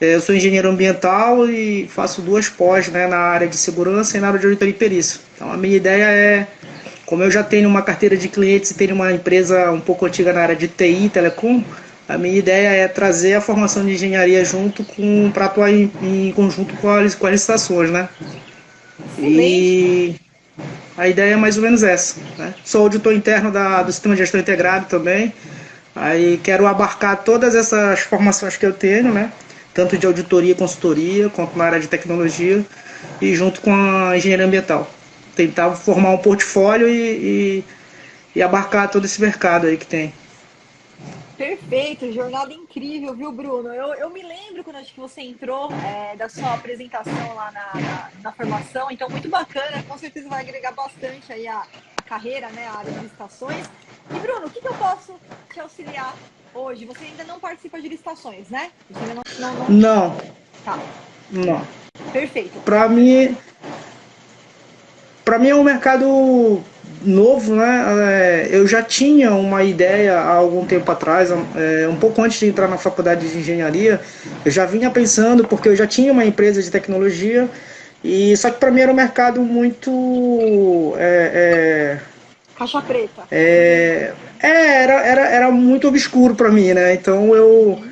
Eu sou engenheiro ambiental e faço duas pós, né, na área de segurança e na área de auditoria e perícia. Então a minha ideia é, como eu já tenho uma carteira de clientes e tenho uma empresa um pouco antiga na área de TI, telecom, a minha ideia é trazer a formação de engenharia junto com para atuar em conjunto com as licitações, né? Excelente. E a ideia é mais ou menos essa, né? Sou auditor interno do sistema de gestão integrado também. Aí quero abarcar todas essas formações que eu tenho, né? Tanto de auditoria e consultoria, quanto na área de tecnologia, e junto com a engenharia ambiental. Tentar formar um portfólio e abarcar todo esse mercado aí que tem. Perfeito, jornada incrível, viu, Bruno? Eu me lembro quando acho que você entrou da sua apresentação lá na formação, então muito bacana, com certeza vai agregar bastante aí a carreira, né, a área de licitações. E, Bruno, o que eu posso te auxiliar hoje? Você ainda não participa de licitações, né? Você ainda não. Não, Tá, não. perfeito. Para mim, Para mim é um mercado novo, né? Eu já tinha uma ideia há algum tempo atrás, um pouco antes de entrar na faculdade de engenharia, eu já vinha pensando, porque eu já tinha uma empresa de tecnologia, e só que para mim era um mercado muito. Caixa preta. Era muito obscuro para mim, né? Então Uhum.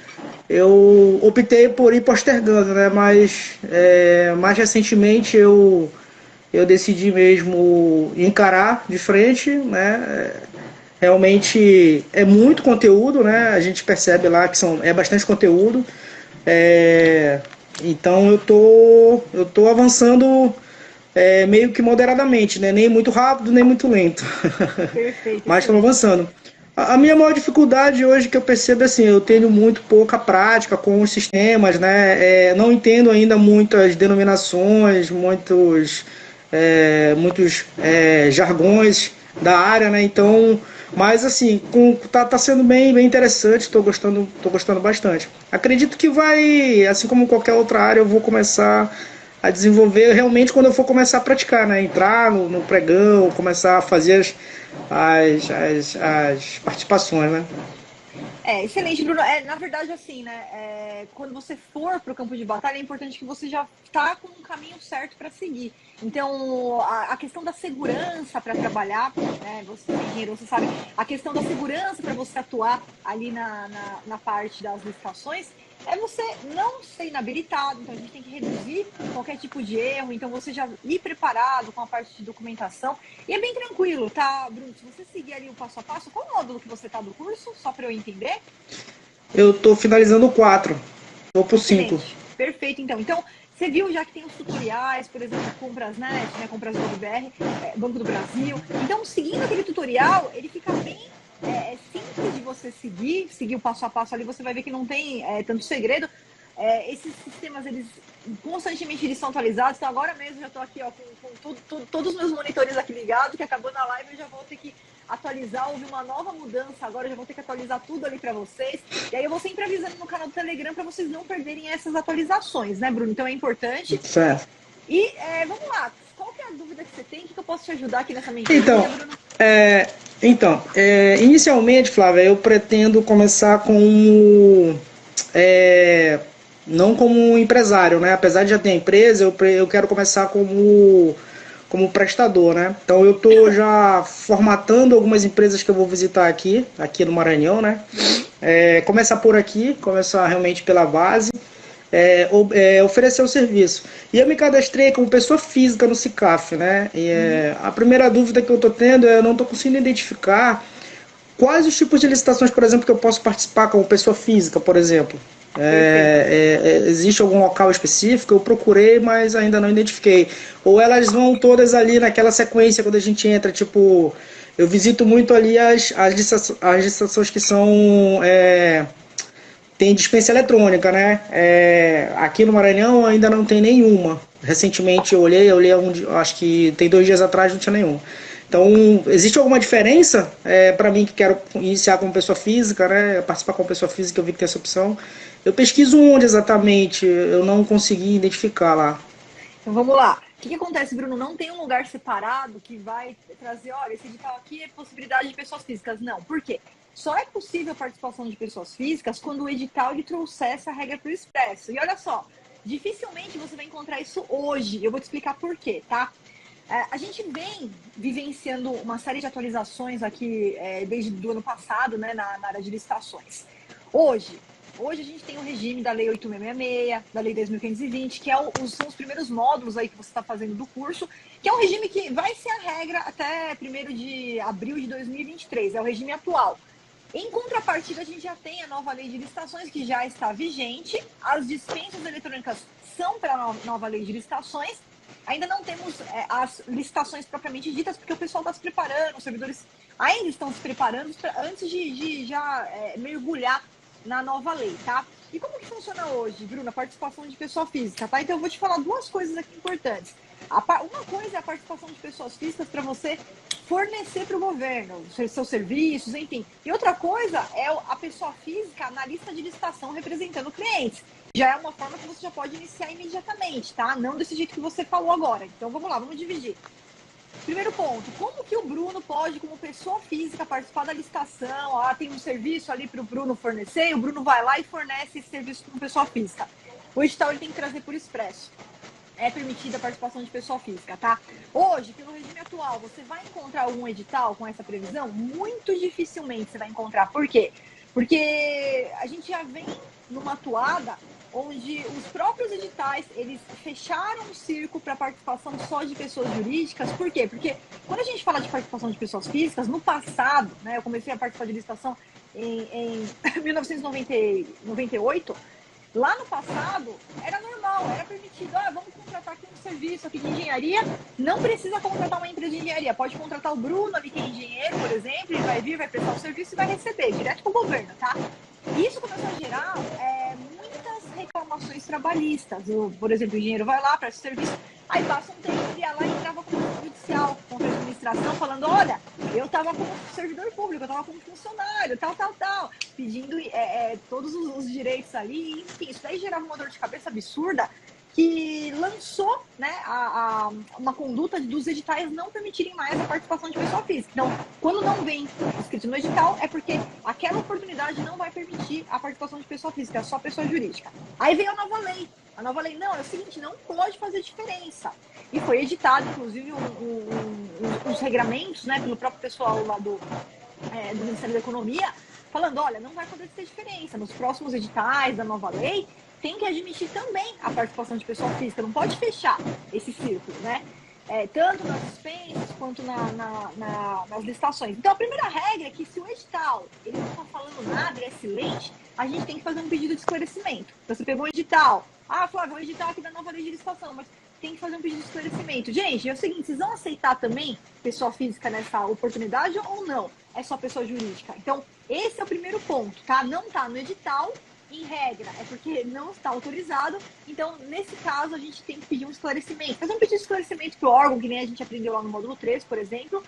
eu optei por ir postergando, né? Mas mais recentemente eu decidi mesmo encarar de frente, né? Realmente é muito conteúdo, né? A gente percebe lá que é bastante conteúdo. É, então eu tô avançando meio que moderadamente, né? Nem muito rápido, nem muito lento. Perfeito, Mas estamos excelente. avançando. A minha maior dificuldade hoje que eu percebo é assim, eu tenho muito pouca prática com os sistemas, né? Não entendo ainda muitas denominações, muitos jargões da área, né? Então, mas assim, tá sendo bem interessante, tô gostando bastante. Acredito que vai, assim como qualquer outra área, eu vou começar a desenvolver realmente quando eu for começar a praticar, né? Entrar no pregão, começar a fazer as participações, né? Excelente, Bruno. Na verdade, assim, né? Quando você for para o campo de batalha, é importante que você já está com um caminho certo para seguir. Então, a questão da segurança para trabalhar, né? Você é engenheiro, você sabe, a questão da segurança para você atuar ali na parte das licitações é você não ser inabilitado. Então, a gente tem que reduzir qualquer tipo de erro. Então, você já ir preparado com a parte de documentação. E é bem tranquilo, tá, Bruno? Se você seguir ali o passo a passo, qual módulo que você está do curso? Só para eu entender? Eu tô finalizando o 4, vou pro 5. Excelente. Perfeito, então. Então, você viu já que tem os tutoriais, por exemplo, Comprasnet, né, Compras.br, Banco do Brasil. Então, seguindo aquele tutorial, ele fica bem simples de você seguir o passo a passo ali, você vai ver que não tem tanto segredo. Esses sistemas, eles constantemente eles são atualizados, então agora mesmo eu já estou aqui ó, com todos os meus monitores aqui ligados, que acabou na live, eu já vou ter que atualizar, houve uma nova mudança agora, eu já vou ter que atualizar tudo ali para vocês, e aí eu vou sempre avisando no canal do Telegram para vocês não perderem essas atualizações, né, Bruno? Então é importante. Certo. E vamos lá, qual que é a dúvida que você tem? O que eu posso te ajudar aqui nessa Então, mentoria, Bruno? é, inicialmente, Flávia, eu pretendo começar com é, não como um empresário, né? Apesar de já ter empresa, eu quero começar como prestador, né? Então eu estou já formatando algumas empresas que eu vou visitar aqui no Maranhão, né? Uhum. Começar por aqui, começar realmente pela base, oferecer o serviço. E eu me cadastrei como pessoa física no CICAF, né? Uhum. A primeira dúvida que eu estou tendo é eu não estou conseguindo identificar quais os tipos de licitações, por exemplo, que eu posso participar como pessoa física, por exemplo. Perfeito. Existe algum local específico? Eu procurei, mas ainda não identifiquei. Ou elas vão todas ali naquela sequência quando a gente entra, tipo, eu visito muito ali as licitações que são tem dispensa eletrônica, né? Aqui no Maranhão ainda não tem nenhuma. Recentemente eu olhei acho que tem 2 dias atrás não tinha nenhuma. Então, existe alguma diferença para mim que quero iniciar como pessoa física, né? Participar como pessoa física, eu vi que tem essa opção. Eu pesquiso onde exatamente, eu não consegui identificar lá. Então vamos lá. O que acontece, Bruno? Não tem um lugar separado que vai trazer, olha, esse edital aqui é possibilidade de pessoas físicas. Não. Por quê? só é possível a participação de pessoas físicas quando o edital ele trouxer essa regra para o Expresso. E olha só, dificilmente você vai encontrar isso hoje. Eu vou te explicar por quê, tá? A gente vem vivenciando uma série de atualizações aqui desde o ano passado, né, na área de licitações. Hoje a gente tem o regime da Lei 8666, da Lei 10.520, que são os primeiros módulos aí que você está fazendo do curso, que é um regime que vai ser a regra até 1º de abril de 2023, é o regime atual. Em contrapartida, a gente já tem a nova lei de licitações que já está vigente, as dispensas eletrônicas são para a nova lei de licitações, ainda não temos as licitações propriamente ditas, porque o pessoal está se preparando, os servidores ainda estão se preparando antes de já mergulhar na nova lei, tá? E como que funciona hoje, Bruno, a participação de pessoa física, tá? Então eu vou te falar duas coisas aqui importantes. Uma coisa é a participação de pessoas físicas para você fornecer para o governo seus serviços, enfim. E outra coisa é a pessoa física na lista de licitação representando clientes. Já é uma forma que você já pode iniciar imediatamente, tá? Não desse jeito que você falou agora. Então vamos lá, vamos dividir. Primeiro ponto, como que o Bruno pode, como pessoa física, participar da licitação? Tem um serviço ali para o Bruno fornecer, e o Bruno vai lá e fornece esse serviço como pessoa física. O edital ele tem que trazer por expresso. É permitida a participação de pessoa física, tá? Hoje, pelo regime atual, você vai encontrar algum edital com essa previsão? Muito dificilmente você vai encontrar. Por quê? Porque a gente já vem numa atuada onde os próprios editais, eles fecharam um circo para participação só de pessoas jurídicas. Por quê? Porque quando a gente fala de participação de pessoas físicas, no passado, né, eu comecei a participar de licitação em 1998, lá no passado, era normal, era permitido, vamos contratar aqui um serviço aqui de engenharia, não precisa contratar uma empresa de engenharia, pode contratar o Bruno ali, que é engenheiro, por exemplo, ele vai vir, vai prestar o serviço e vai receber, direto para o governo, tá? Isso começou a gerar muitas reclamações trabalhistas. Por exemplo, o engenheiro vai lá, presta o serviço, aí passa um tempo, ele ia lá e entrava com o judicial, contra a administração, falando, olha, eu estava como servidor público, eu estava como funcionário, tal, pedindo todos os direitos ali, enfim, isso daí gerava uma dor de cabeça absurda, que lançou, né, uma conduta dos editais não permitirem mais a participação de pessoa física. Então, quando não vem escrito no edital, é porque aquela oportunidade não vai permitir a participação de pessoa física, é só pessoa jurídica. Aí veio a nova lei. A nova lei, não, é o seguinte, não pode fazer diferença. E foi editado, inclusive, os regramentos, né, pelo próprio pessoal lá do Ministério da Economia, falando, olha, não vai poder ter diferença. Nos próximos editais da nova lei, tem que admitir também a participação de pessoa física, não pode fechar esse círculo, né? Tanto nas dispensas quanto nas licitações. Então, a primeira regra é que se o edital ele não está falando nada, ele é silente, a gente tem que fazer um pedido de esclarecimento. Então, você pegou um edital, Flávio, um edital aqui da nova lei de licitação, mas tem que fazer um pedido de esclarecimento. Gente, é o seguinte, vocês vão aceitar também pessoa física nessa oportunidade ou não? É só pessoa jurídica. Então, esse é o primeiro ponto, tá? Não está no edital, em regra, é porque não está autorizado. Então, nesse caso, a gente tem que pedir um esclarecimento. Fazer um pedido de esclarecimento para o órgão, que nem a gente aprendeu lá no módulo 3, por exemplo.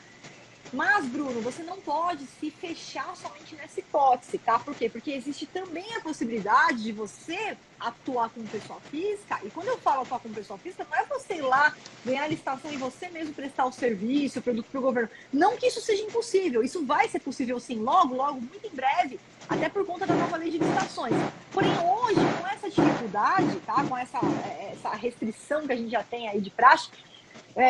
Mas, Bruno, você não pode se fechar somente nessa hipótese, tá? Por quê? Porque existe também a possibilidade de você atuar como pessoa física. E quando eu falo atuar como pessoa física, não é você ir lá ganhar a licitação e você mesmo prestar o serviço, o produto para o governo. Não que isso seja impossível. Isso vai ser possível, sim, logo, muito em breve, até por conta da nova lei de licitações. Porém, hoje, com essa dificuldade, tá? Com essa restrição que a gente já tem aí de praxe,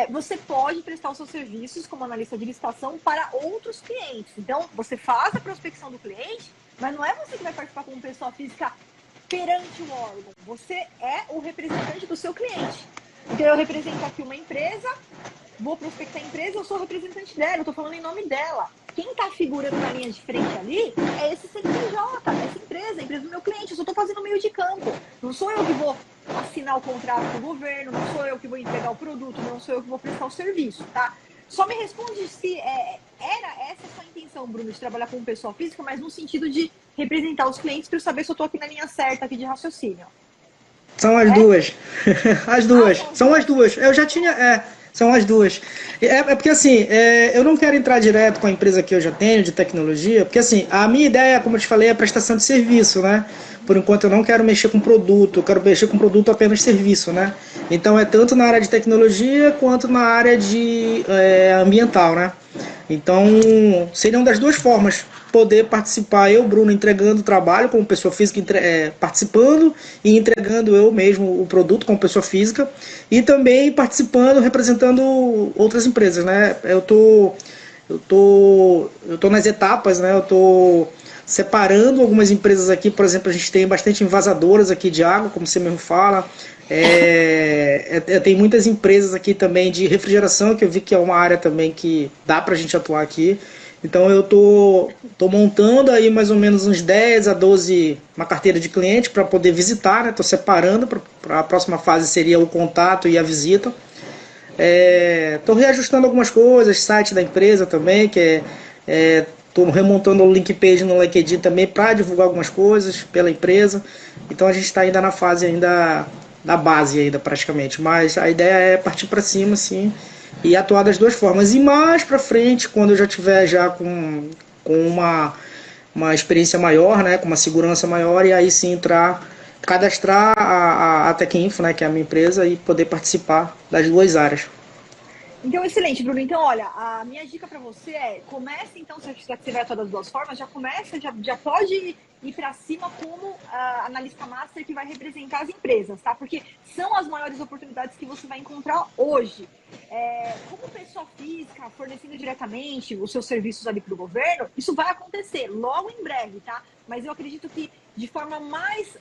você pode prestar os seus serviços como analista de licitação para outros clientes. Então, você faz a prospecção do cliente, mas não é você que vai participar como pessoa física perante o órgão. Você é o representante do seu cliente. Então, eu represento aqui uma empresa, vou prospectar a empresa, eu sou o representante dela, eu estou falando em nome dela. Quem está figurando na linha de frente ali é esse CNPJ, essa empresa, a empresa do meu cliente. Eu só estou fazendo meio de campo. Não sou eu que vou assinar o contrato com o governo, não sou eu que vou entregar o produto, não sou eu que vou prestar o serviço, tá? Só me responde se era essa a sua intenção, Bruno, de trabalhar como pessoa física, mas no sentido de representar os clientes para eu saber se eu estou aqui na linha certa aqui de raciocínio. São as duas. As duas. São as duas. Eu já tinha... São as duas. Porque assim, eu não quero entrar direto com a empresa que eu já tenho, de tecnologia, porque assim, a minha ideia, como eu te falei, é a prestação de serviço, né? Por enquanto eu não quero mexer com produto, eu quero mexer com produto apenas serviço, né? Então é tanto na área de tecnologia quanto na área de ambiental, né? Então, seriam das duas formas, poder participar, eu, Bruno, entregando o trabalho como pessoa física, participando e entregando eu mesmo o produto como pessoa física, e também participando, representando outras empresas, né? Eu tô nas etapas, né? Eu tô separando algumas empresas aqui, por exemplo, a gente tem bastante envasadoras aqui de água, como você mesmo fala. Tem muitas empresas aqui também de refrigeração, que eu vi que é uma área também que dá pra gente atuar aqui. Então eu tô montando aí mais ou menos uns 10 a 12 uma carteira de cliente para poder visitar, né? Tô separando para a próxima fase seria o contato e a visita. Estou reajustando algumas coisas, site da empresa também, estou remontando o link page no LinkedIn também para divulgar algumas coisas pela empresa. Então a gente está ainda na fase ainda da base ainda praticamente, mas a ideia é partir para cima, sim, e atuar das duas formas. E mais para frente, quando eu já tiver já com uma experiência maior, né, com uma segurança maior, e aí sim entrar, cadastrar a Tech Info, né, que é a minha empresa, e poder participar das duas áreas. Então, excelente, Bruno. Então, olha, a minha dica para você é, comece então, se você vai atuar das duas formas, já começa, já pode ir para cima como analista master que vai representar as empresas, tá? Porque são as maiores oportunidades que você vai encontrar hoje. Como pessoa física, fornecendo diretamente os seus serviços ali para o governo, isso vai acontecer logo em breve, tá? Mas eu acredito que de forma mais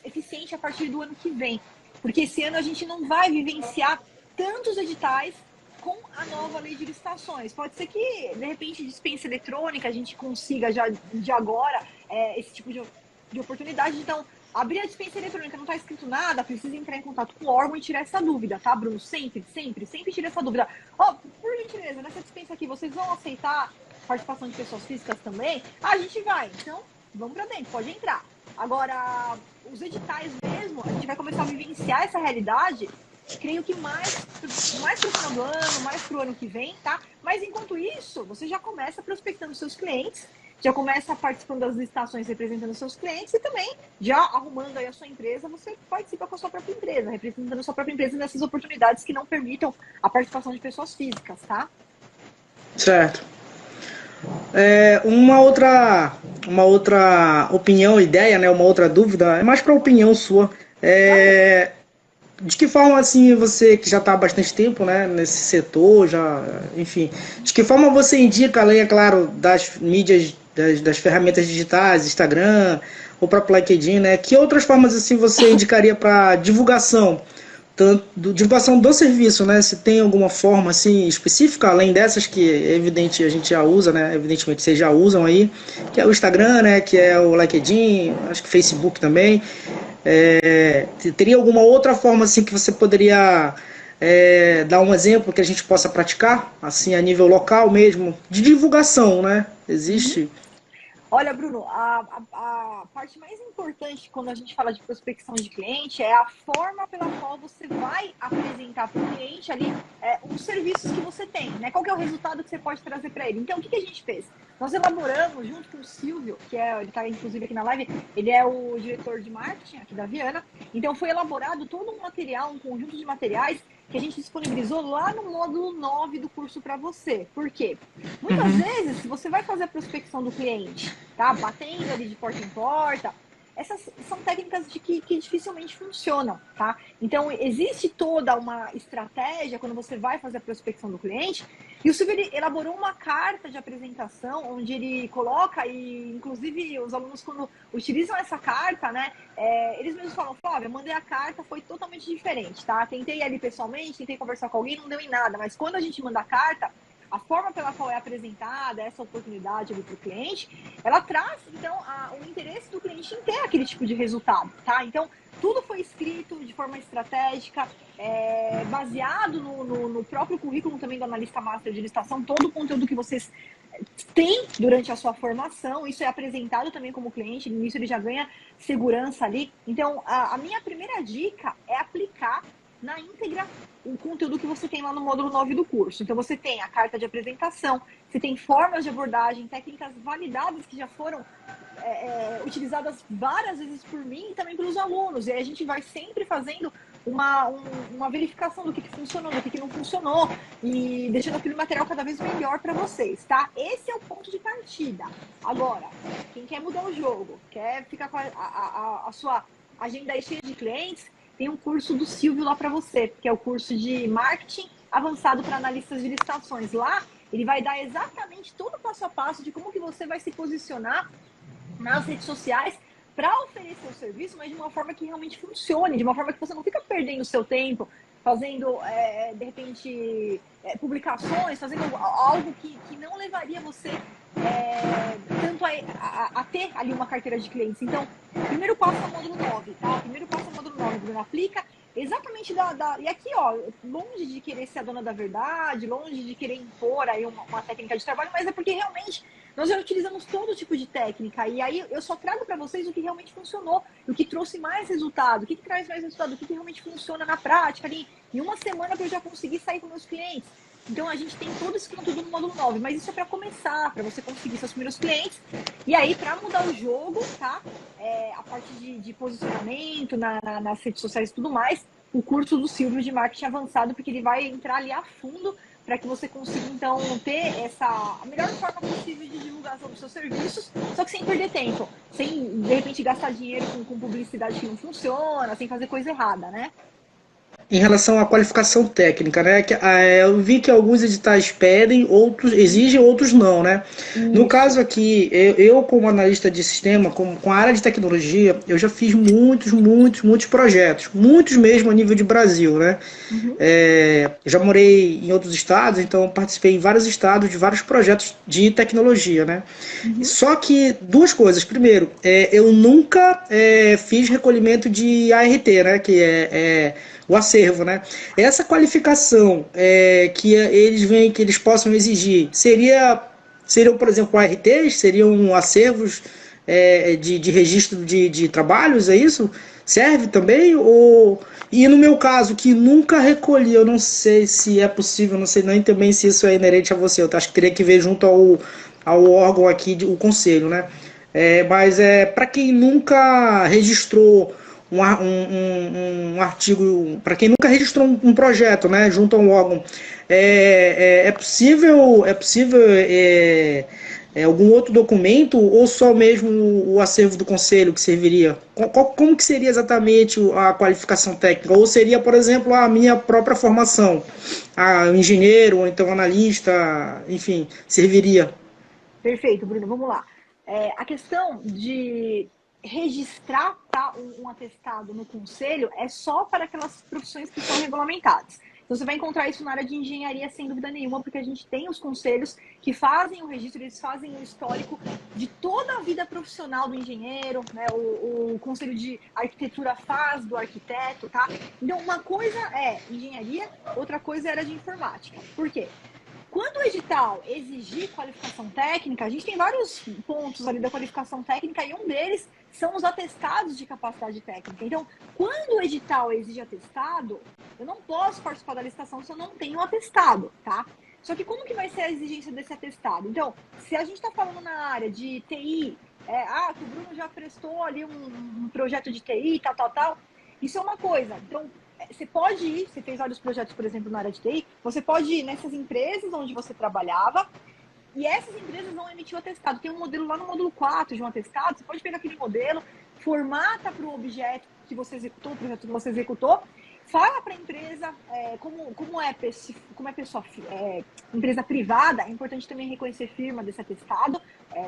eficiente a partir do ano que vem. Porque esse ano a gente não vai vivenciar tantos editais com a nova lei de licitações. Pode ser que, de repente, dispensa eletrônica, a gente consiga já de agora esse tipo de oportunidade. Então, abrir a dispensa eletrônica, não está escrito nada, precisa entrar em contato com o órgão e tirar essa dúvida, tá, Bruno? Sempre tira essa dúvida. Por gentileza, nessa dispensa aqui, vocês vão aceitar participação de pessoas físicas também? A gente vai. Então, vamos para dentro, pode entrar. Agora, os editais mesmo, a gente vai começar a vivenciar essa realidade, creio que mais pro final do ano, mais pro ano que vem, tá? Mas enquanto isso, você já começa prospectando seus clientes, já começa participando das licitações representando seus clientes e também já arrumando aí a sua empresa, você participa com a sua própria empresa, representando a sua própria empresa nessas oportunidades que não permitam a participação de pessoas físicas, tá? Certo. Uma outra opinião, ideia, né? Uma outra dúvida, é mais para opinião sua. Claro. De que forma, assim, você que já está há bastante tempo, né, nesse setor, já, enfim, de que forma você indica, além, é claro, das mídias, das ferramentas digitais, Instagram, o próprio LinkedIn, né, que outras formas, assim, você indicaria para divulgação, divulgação do serviço, né, se tem alguma forma, assim, específica, além dessas que, é evidente, a gente já usa, né, evidentemente vocês já usam aí, que é o Instagram, né, que é o LinkedIn, acho que Facebook também, teria alguma outra forma assim que você poderia dar um exemplo que a gente possa praticar, assim a nível local mesmo, de divulgação, né? Uhum. Existe? Olha, Bruno, a parte mais importante quando a gente fala de prospecção de cliente é a forma pela qual você vai apresentar para o cliente ali os serviços que você tem, né? Qual que é o resultado que você pode trazer para ele? Então, o que a gente fez? Nós elaboramos, junto com o Silvio, ele está inclusive aqui na live, ele é o diretor de marketing aqui da Viana, então foi elaborado todo um material, um conjunto de materiais que a gente disponibilizou lá no módulo 9 do curso para você. Por quê? Muitas vezes, se você vai fazer a prospecção do cliente, tá? Batendo ali de porta em porta, essas são técnicas que dificilmente funcionam, tá? Então, existe toda uma estratégia quando você vai fazer a prospecção do cliente, e o Silvio ele elaborou uma carta de apresentação, onde ele coloca, e inclusive os alunos, quando utilizam essa carta, né, eles mesmos falam, Flávia, mandei a carta, foi totalmente diferente, tá? Tentei ali pessoalmente, tentei conversar com alguém, não deu em nada, mas quando a gente manda a carta, a forma pela qual é apresentada essa oportunidade para o cliente, ela traz, então, o interesse do cliente em ter aquele tipo de resultado, tá? Então, tudo foi escrito de forma estratégica, baseado no próprio currículo também do analista master de licitação, todo o conteúdo que vocês têm durante a sua formação, isso é apresentado também como cliente, no início ele já ganha segurança ali. Então, a minha primeira dica é aplicar na íntegra o conteúdo que você tem lá no módulo 9 do curso. Então, você tem a carta de apresentação, você tem formas de abordagem, técnicas validadas que já foram utilizadas várias vezes por mim e também pelos alunos. E aí a gente vai sempre fazendo uma verificação do que funcionou, do que não funcionou, e deixando aquele material cada vez melhor para vocês, tá? Esse é o ponto de partida. Agora, quem quer mudar o jogo, quer ficar com a sua agenda aí cheia de clientes, tem um curso do Silvio lá para você, que é o curso de marketing avançado para analistas de licitações. Lá, ele vai dar exatamente todo o passo a passo de como que você vai se posicionar nas redes sociais para oferecer o serviço, mas de uma forma que realmente funcione, de uma forma que você não fica perdendo o seu tempo fazendo, de repente, publicações, fazendo algo que não levaria você tanto a ter ali uma carteira de clientes. Então, primeiro passo é o módulo 9, tá? Primeiro passo é o módulo 9, Bruno, aplica exatamente E aqui, ó, longe de querer ser a dona da verdade, longe de querer impor aí uma técnica de trabalho, mas é porque realmente nós já utilizamos todo tipo de técnica. E aí eu só trago para vocês o que realmente funcionou, o que trouxe mais resultado, o que traz mais resultado, o que realmente funciona na prática. Ali, em uma semana que eu já consegui sair com meus clientes. Então a gente tem todo esse conteúdo no módulo 9, mas isso é para começar, para você conseguir seus primeiros clientes. E aí, para mudar o jogo, tá? A parte de posicionamento nas redes sociais e tudo mais, o curso do Silvio de marketing avançado, porque ele vai entrar ali a fundo para que você consiga, então, ter a melhor forma possível de divulgação dos seus serviços, só que sem perder tempo, sem, de repente, gastar dinheiro com publicidade que não funciona, sem fazer coisa errada, né? Em relação à qualificação técnica, né? Eu vi que alguns editais pedem, outros exigem, outros não, né? No Isso. caso aqui, eu como analista de sistema, com a área de tecnologia, eu já fiz muitos projetos, muitos mesmo a nível de Brasil, né? Uhum. Já morei em outros estados, então participei em vários estados de vários projetos de tecnologia, né? Uhum. Só que duas coisas. Primeiro, eu nunca fiz recolhimento de ART, né? Que é o acervo, né? Essa qualificação que eles veem que eles possam exigir seriam, por exemplo, ARTs, seriam acervos de registro de trabalhos, é isso? Serve também? E no meu caso, que nunca recolhi, eu não sei se é possível, não sei nem também se isso é inerente a você, eu acho que teria que ver junto ao órgão aqui, o conselho, né? Mas para quem nunca registrou um artigo, para quem nunca registrou um projeto, né, junto a um órgão, é possível algum outro documento ou só mesmo o acervo do conselho que serviria? Como que seria exatamente a qualificação técnica? Ou seria, por exemplo, a minha própria formação, engenheiro ou então analista, enfim, serviria? Perfeito, Bruno. Vamos lá. A questão de registrar, tá, um atestado no conselho é só para aquelas profissões que são regulamentadas. Então, você vai encontrar isso na área de engenharia sem dúvida nenhuma, porque a gente tem os conselhos que fazem o registro, eles fazem o histórico de toda a vida profissional do engenheiro, né? O conselho de arquitetura faz do arquiteto, tá? Então, uma coisa é engenharia, outra coisa é área de informática. Por quê? Quando o edital exigir qualificação técnica, a gente tem vários pontos ali da qualificação técnica e um deles são os atestados de capacidade técnica. Então, quando o edital exige atestado, eu não posso participar da licitação se eu não tenho atestado, tá? Só que como que vai ser a exigência desse atestado? Então, se a gente está falando na área de TI, que o Bruno já prestou ali um projeto de TI, tal, isso é uma coisa. Então, você pode ir, você fez vários projetos, por exemplo, na área de TI, você pode ir nessas empresas onde você trabalhava e essas empresas vão emitir o atestado. Tem um modelo lá no módulo 4 de um atestado, você pode pegar aquele modelo, formata para o objeto que você executou, o projeto que você executou, fala para a empresa como é pessoa, empresa privada, é importante também reconhecer firma desse atestado,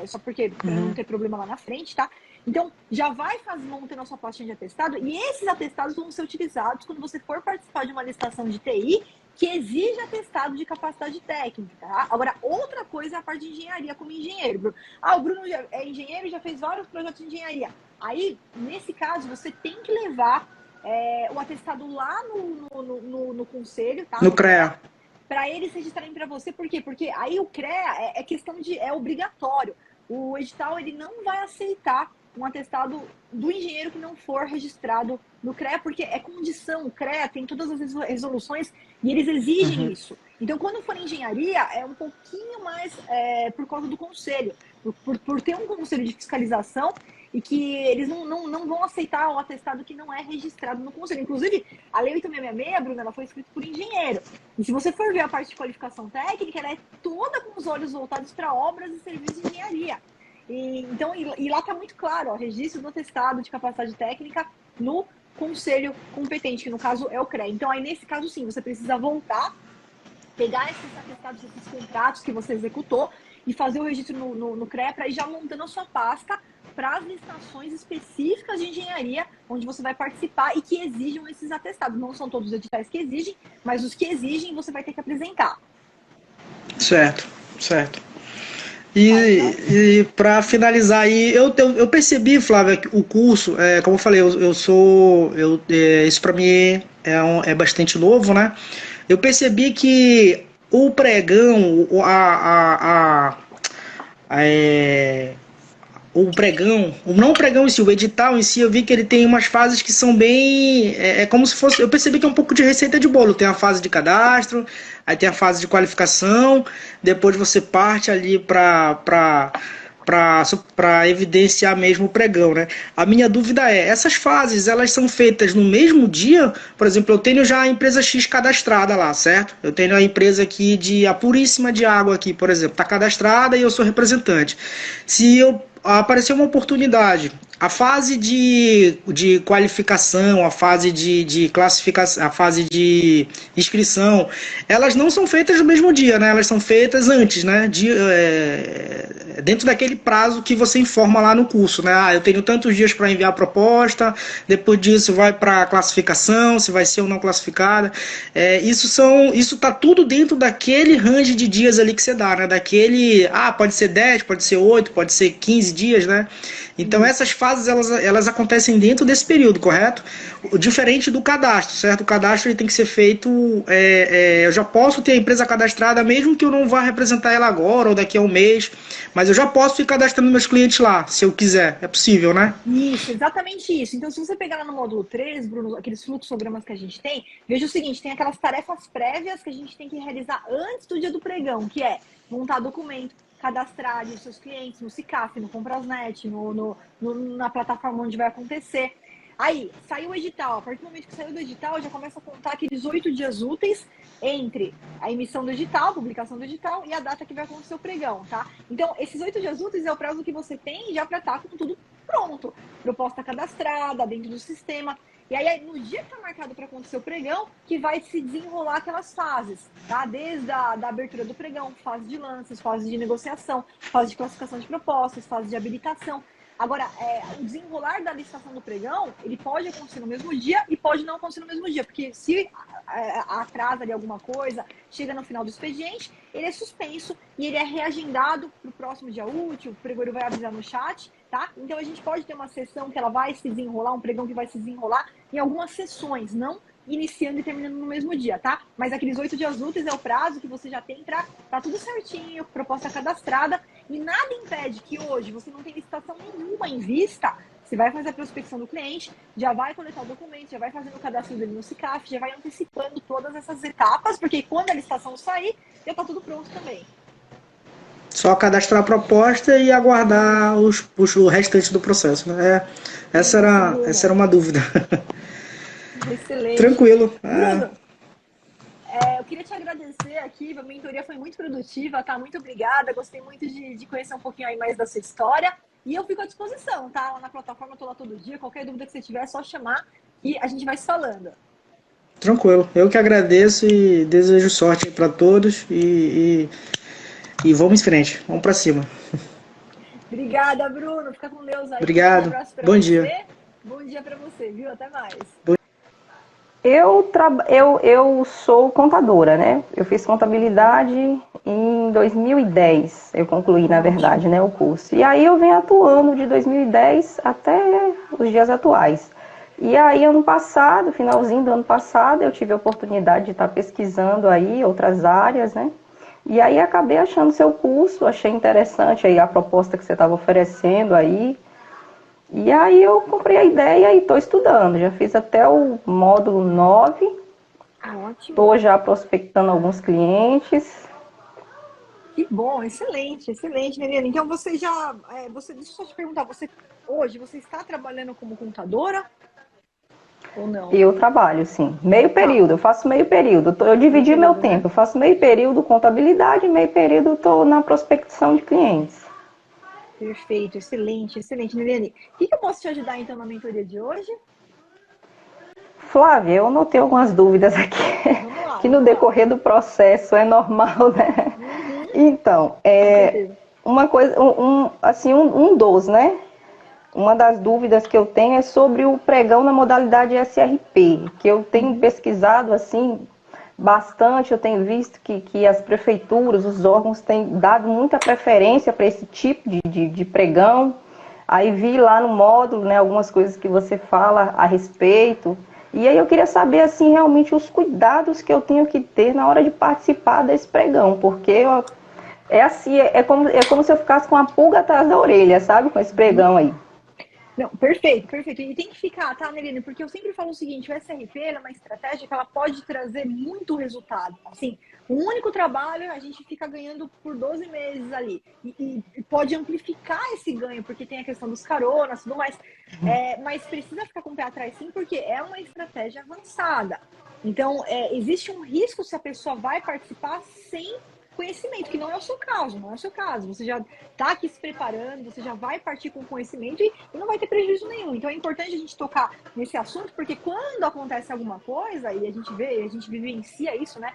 só porque para não ter problema lá na frente, tá? Então, já vai montando a sua pastinha de atestado e esses atestados vão ser utilizados quando você for participar de uma licitação de TI que exige atestado de capacidade técnica, tá? Agora, outra coisa é a parte de engenharia como engenheiro. O Bruno já é engenheiro, já fez vários projetos de engenharia. Aí, nesse caso, você tem que levar o atestado lá no conselho, tá? No CREA. Para eles registrarem para você. Por quê? Porque aí o CREA é obrigatório. O edital ele não vai aceitar um atestado do engenheiro que não for registrado no CREA, porque é condição. O CREA tem todas as resoluções e eles exigem isso. Então, quando for engenharia, é um pouquinho mais por causa do conselho. Por ter um conselho de fiscalização e que eles não vão aceitar o atestado que não é registrado no conselho. Inclusive, a Lei 8666, Bruna, ela foi escrita por engenheiro. E se você for ver a parte de qualificação técnica, ela é toda com os olhos voltados para obras e serviços de engenharia. E lá está muito claro, ó, registro do atestado de capacidade técnica no conselho competente, que no caso é o CREA. Então, aí nesse caso, sim, você precisa voltar, pegar esses atestados, esses contratos que você executou e fazer o registro no CREA para ir já montando a sua pasta para as licitações específicas de engenharia, onde você vai participar e que exijam esses atestados. Não são todos os editais que exigem, mas os que exigem você vai ter que apresentar. Certo, certo. E para finalizar aí, eu percebi, Flávia, que o curso, como eu falei, isso para mim é bastante novo, né? Eu percebi que o pregão, o pregão, não o pregão em si, o edital em si, eu vi que ele tem umas fases que são bem. É como se fosse. Eu percebi que é um pouco de receita de bolo. Tem a fase de cadastro, aí tem a fase de qualificação, depois você parte ali para evidenciar mesmo o pregão, né? A minha dúvida é, essas fases, elas são feitas no mesmo dia? Por exemplo, eu tenho já a empresa X cadastrada lá, certo? Eu tenho a empresa aqui a Puríssima de Água aqui, por exemplo, está cadastrada e eu sou representante. Se eu aparecer uma oportunidade, a fase de qualificação, a fase de classificação, a fase de inscrição, elas não são feitas no mesmo dia, né? Elas são feitas antes, né? Dentro daquele prazo que você informa lá no curso, né? Eu tenho tantos dias para enviar a proposta, depois disso vai para a classificação, se vai ser ou não classificada. Isso tá tudo dentro daquele range de dias ali que você dá, né? Pode ser 10, pode ser 8, pode ser 15 dias, né? Então essas fases elas acontecem dentro desse período, correto? Diferente do cadastro, certo? O cadastro ele tem que ser feito. Eu já posso ter a empresa cadastrada, mesmo que eu não vá representar ela agora ou daqui a um mês, mas eu já posso ir cadastrando meus clientes lá, se eu quiser. É possível, né? Isso, exatamente isso. Então, se você pegar lá no módulo 3, Bruno, aqueles fluxogramas que a gente tem, veja o seguinte: tem aquelas tarefas prévias que a gente tem que realizar antes do dia do pregão, que é montar documento, cadastrar os seus clientes no SICAF, no Comprasnet, na plataforma onde vai acontecer. Aí, saiu o edital. A partir do momento que saiu do edital, já começa a contar aqueles 8 dias úteis entre a emissão do edital, a publicação do edital e a data que vai acontecer o pregão, tá? Então, esses 8 dias úteis é o prazo que você tem já para estar com tudo pronto. Proposta cadastrada dentro do sistema. E aí, no dia que está marcado para acontecer o pregão, que vai se desenrolar aquelas fases, tá? Desde da abertura do pregão, fase de lances, fase de negociação, fase de classificação de propostas, fase de habilitação. Agora, o desenrolar da licitação do pregão, ele pode acontecer no mesmo dia e pode não acontecer no mesmo dia, porque se atrasa ali alguma coisa, chega no final do expediente, ele é suspenso e ele é reagendado para o próximo dia útil, o pregoeiro vai avisar no chat, tá? Então, a gente pode ter uma sessão que ela vai se desenrolar, um pregão que vai se desenrolar em algumas sessões, não iniciando e terminando no mesmo dia, tá? Mas aqueles 8 dias úteis é o prazo que você já tem para tá tudo certinho, proposta cadastrada, e nada impede que hoje você não tenha licitação nenhuma em vista. Você vai fazer a prospecção do cliente, já vai coletar o documento, já vai fazendo o cadastro dele no SICAF, já vai antecipando todas essas etapas, porque quando a licitação sair, já tá tudo pronto também. Só cadastrar a proposta e aguardar o restante do processo, né? Essa era uma dúvida. Excelente. Tranquilo. Bruno, eu queria te agradecer aqui, a mentoria foi muito produtiva, tá? Muito obrigada, gostei muito de conhecer um pouquinho aí mais da sua história. E eu fico à disposição, tá? Lá na plataforma, eu tô lá todo dia, qualquer dúvida que você tiver é só chamar e a gente vai se falando. Tranquilo. Eu que agradeço e desejo sorte para todos e vamos em frente. Vamos para cima. Obrigada, Bruno. Fica com Deus aí. Obrigado. Um abraço pra Bom você. dia. Bom dia para você, viu? Até mais. Eu sou contadora, né? Eu fiz contabilidade em 2010. Eu concluí, na verdade, né, o curso. E aí eu venho atuando de 2010 até os dias atuais. E aí, ano passado, finalzinho do ano passado, eu tive a oportunidade de estar pesquisando aí outras áreas, né? E aí acabei achando seu curso, achei interessante aí a proposta que você estava oferecendo aí. E aí eu comprei a ideia e estou estudando. Já fiz até o módulo 9. Ótimo. Estou já prospectando alguns clientes. Que bom, excelente, excelente, Neliane. Então você já, deixa eu só te perguntar, hoje você está trabalhando como contadora ou não? Eu trabalho, sim, meio Tá, período, eu faço meio período. Eu meio dividi meu período, né? tempo, eu faço meio período contabilidade, meio período estou na prospecção de clientes. Perfeito, excelente, excelente, Neliane. O que eu posso te ajudar então na mentoria de hoje? Flávia, eu notei algumas dúvidas aqui, Vamos lá, que no vamos lá. decorrer do processo é normal, né? Uhum, Então, com certeza. uma coisa, um dos, né? Uma das dúvidas que eu tenho é sobre o pregão na modalidade SRP, que eu tenho Uhum. pesquisado assim bastante, eu tenho visto que as prefeituras, os órgãos têm dado muita preferência para esse tipo de pregão. Aí vi lá no módulo, né, algumas coisas que você fala a respeito. E aí eu queria saber assim realmente os cuidados que eu tenho que ter na hora de participar desse pregão, porque é assim, é como se eu ficasse com a pulga atrás da orelha, sabe, com esse Uhum. pregão aí. Não, perfeito, perfeito. E tem que ficar, tá, Neline? Porque eu sempre falo o seguinte, o SRP é uma estratégia que ela pode trazer muito resultado. Assim, um único trabalho a gente fica ganhando por 12 meses ali. E pode amplificar esse ganho, porque tem a questão dos caronas e tudo mais. Mas precisa ficar com o pé atrás sim, porque é uma estratégia avançada. Então, existe um risco se a pessoa vai participar sem conhecimento, que não é o seu caso, não é o seu caso. Você já está aqui se preparando, você já vai partir com conhecimento e não vai ter prejuízo nenhum. Então é importante a gente tocar nesse assunto, porque quando acontece alguma coisa, e a gente vê, a gente vivencia isso, né?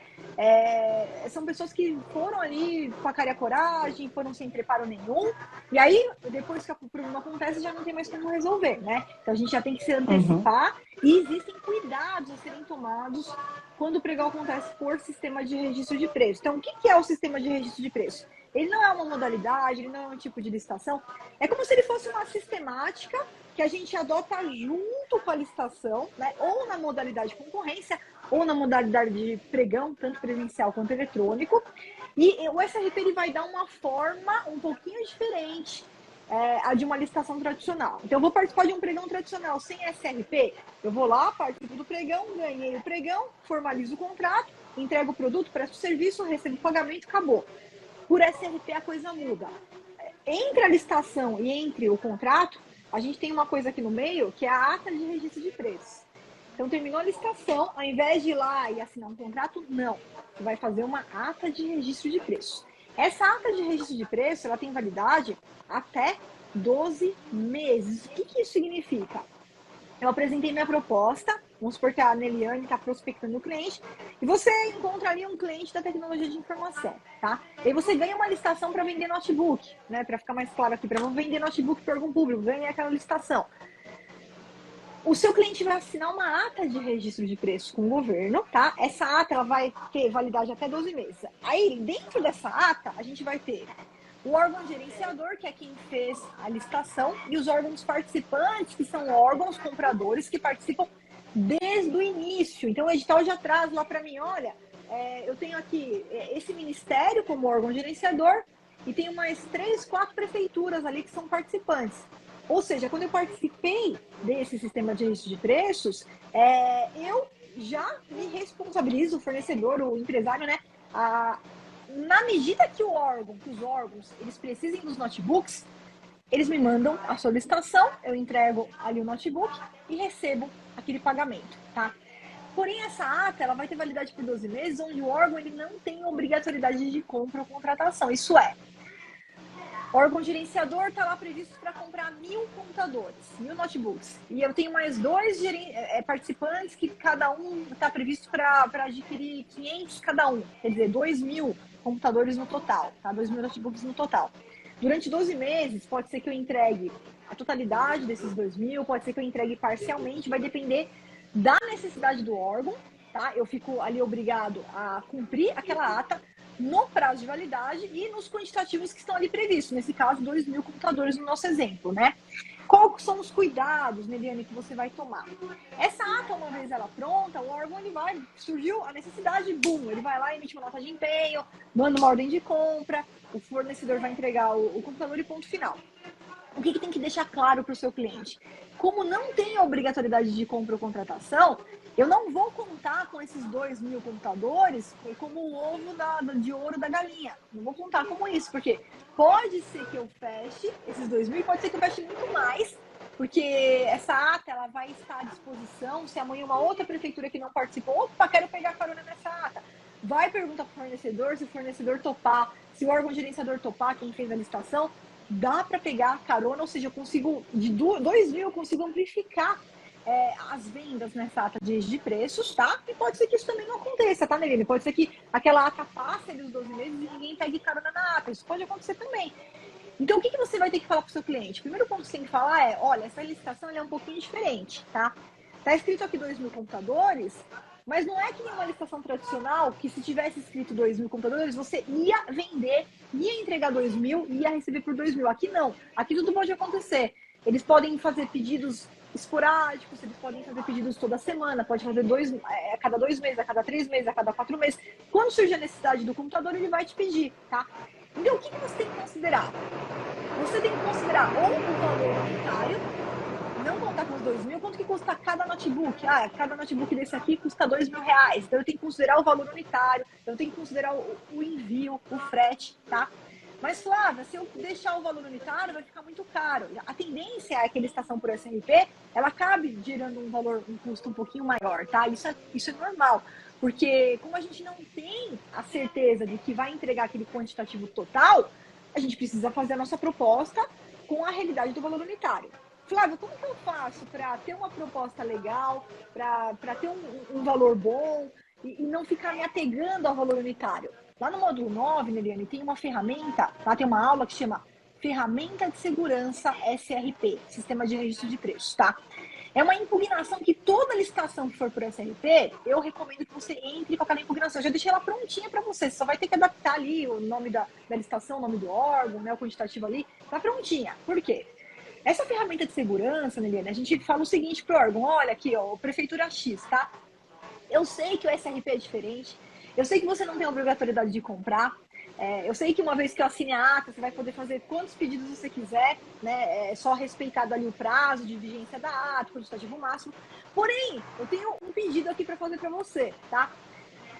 São pessoas que foram ali com a cara e a coragem, foram sem preparo nenhum, e aí, depois que o problema acontece, já não tem mais como resolver, né? Então a gente já tem que se Uhum. antecipar e existem cuidados a serem tomados quando o pregão acontece por sistema de registro de preço. Então, o que é o sistema de registro de preço? Ele não é uma modalidade, ele não é um tipo de licitação. É como se ele fosse uma sistemática que a gente adota junto com a licitação, né? Ou na modalidade concorrência, ou na modalidade de pregão, tanto presencial quanto eletrônico. E o SRP ele vai dar uma forma um pouquinho diferente a de uma licitação tradicional. Então, eu vou participar de um pregão tradicional sem SRP, eu vou lá, participo do pregão, ganhei o pregão, formalizo o contrato, entrego o produto, presto o serviço, recebo o pagamento, acabou. Por SRP a coisa muda. Entre a licitação e entre o contrato, a gente tem uma coisa aqui no meio, que é a ata de registro de preços. Então, terminou a licitação, ao invés de ir lá e assinar um contrato, não. Você vai fazer uma ata de registro de preços. Essa ata de registro de preço, ela tem validade até 12 meses. O que isso significa? Eu apresentei minha proposta, vamos supor que a Neliane está prospectando o cliente, e você encontra ali um cliente da tecnologia de informação, tá? E aí você ganha uma licitação para vender notebook, né? Para ficar mais claro aqui, para vender notebook para algum público, ganha aquela licitação. O seu cliente vai assinar uma ata de registro de preço com o governo, tá? Essa ata ela vai ter validade até 12 meses. Aí, dentro dessa ata, a gente vai ter o órgão gerenciador, que é quem fez a licitação, e os órgãos participantes, que são órgãos compradores que participam desde o início. Então, o edital já traz lá para mim, olha, eu tenho aqui esse ministério como órgão gerenciador e tenho mais 3, 4 prefeituras ali que são participantes. Ou seja, quando eu participei desse sistema de registro de preços, eu já me responsabilizo, o fornecedor, o empresário, né? Na medida que os órgãos, eles precisem dos notebooks, eles me mandam a solicitação, eu entrego ali o notebook e recebo aquele pagamento, tá? Porém, essa ata ela vai ter validade por 12 meses, onde o órgão ele não tem obrigatoriedade de compra ou contratação. Isso é, o órgão gerenciador está lá previsto para comprar 1.000 computadores, 1.000 notebooks. E eu tenho mais 2 participantes que cada um está previsto para adquirir 500 cada um. Quer dizer, 2.000 computadores no total, tá? 2.000 notebooks no total. Durante 12 meses, pode ser que eu entregue a totalidade desses 2.000, pode ser que eu entregue parcialmente, vai depender da necessidade do órgão, tá? Eu fico ali obrigado a cumprir aquela ata no prazo de validade e nos quantitativos que estão ali previstos. Nesse caso, 2.000 computadores no nosso exemplo, né? Quais são os cuidados, Neliane, que você vai tomar? Essa ata, uma vez ela pronta, o órgão ele surgiu a necessidade, bum, ele vai lá e emite uma nota de empenho, manda uma ordem de compra, o fornecedor vai entregar o computador e ponto final. o que tem que deixar claro para o seu cliente? Como não tem a obrigatoriedade de compra ou contratação, eu não vou contar com esses 2.000 computadores como o ovo de ouro da galinha. Não vou contar como isso, porque pode ser que eu feche esses 2.000, pode ser que eu feche muito mais, porque essa ata ela vai estar à disposição. Se amanhã uma outra prefeitura que não participou, opa, quero pegar carona nessa ata. Vai perguntar para o fornecedor, se o fornecedor topar, se o órgão gerenciador topar, quem fez a licitação, dá para pegar carona, ou seja, eu consigo, de 2.000, eu consigo amplificar as vendas nessa ata de preços, tá? E pode ser que isso também não aconteça, tá, Nelene? Pode ser que aquela ata passe dos 12 meses e ninguém pegue carona na ata. Isso pode acontecer também. Então, o que você vai ter que falar para o seu cliente? O primeiro ponto que você tem que falar é, olha, essa licitação é um pouquinho diferente, tá? Tá escrito aqui 2.000 computadores, mas não é que nem uma licitação tradicional, que se tivesse escrito 2.000 computadores, você ia vender, ia entregar 2.000 e ia receber por 2.000. Aqui não. Aqui tudo pode acontecer. Eles podem fazer pedidos esporádicos, eles podem fazer pedidos toda semana, pode fazer a cada 2 meses, a cada 3 meses, a cada 4 meses. Quando surge a necessidade do computador, ele vai te pedir, tá? Então, o que você tem que considerar? Você tem que considerar ou o valor unitário, não contar com os 2.000, quanto que custa cada notebook? Ah, cada notebook desse aqui custa R$2.000. Então, eu tenho que considerar o valor unitário, eu tenho que considerar o envio, o frete, tá? Mas, Flávia, se eu deixar o valor unitário, vai ficar muito caro. A tendência é que a licitação por SMP, ela acabe gerando um custo um pouquinho maior, tá? Isso é normal. Porque como a gente não tem a certeza de que vai entregar aquele quantitativo total, a gente precisa fazer a nossa proposta com a realidade do valor unitário. Flávia, como que eu faço para ter uma proposta legal, para ter um valor bom e não ficar me apegando ao valor unitário? Lá no módulo 9, Neliane, tem uma ferramenta, lá tem uma aula que chama Ferramenta de Segurança SRP, Sistema de Registro de Preços, tá? É uma impugnação que toda licitação que for por SRP, eu recomendo que você entre com aquela impugnação. Eu já deixei ela prontinha para você. Você só vai ter que adaptar ali o nome da licitação, o nome do órgão, né, o quantitativo ali. Tá prontinha. Por quê? Essa ferramenta de segurança, Neliane, a gente fala o seguinte pro órgão. Olha aqui, ó, Prefeitura X, tá? Eu sei que o SRP é diferente. Eu sei que você não tem a obrigatoriedade de comprar. Eu sei que uma vez que eu assine a ata, você vai poder fazer quantos pedidos você quiser, né? É só respeitado ali o prazo de vigência da ata, o quantitativo máximo. Porém, eu tenho um pedido aqui para fazer para você, tá?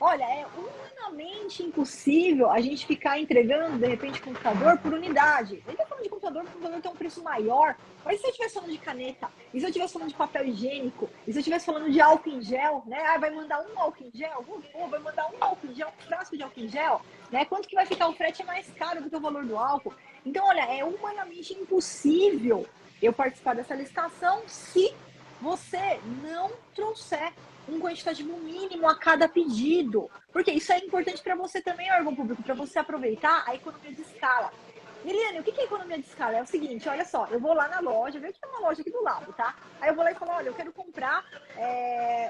Olha, é humanamente impossível a gente ficar entregando, de repente, computador por unidade. Ele tá falando de computador, porque o computador tem um preço maior. Mas se eu estivesse falando de caneta, e se eu estivesse falando de papel higiênico, e se eu estivesse falando de álcool em gel, né? Ah, vai mandar um álcool em gel? Vai mandar um álcool em gel, um frasco de álcool em gel? Né? Quanto que vai ficar o frete é mais caro do que o valor do álcool? Então, olha, é humanamente impossível eu participar dessa licitação se você não trouxer um quantitativo mínimo a cada pedido. Porque isso é importante para você também, órgão público, para você aproveitar a economia de escala. Miliane, o que é economia de escala? É o seguinte, olha só, eu vou lá na loja, vejo que tem uma loja aqui do lado, tá? Aí eu vou lá e falo, olha, eu quero comprar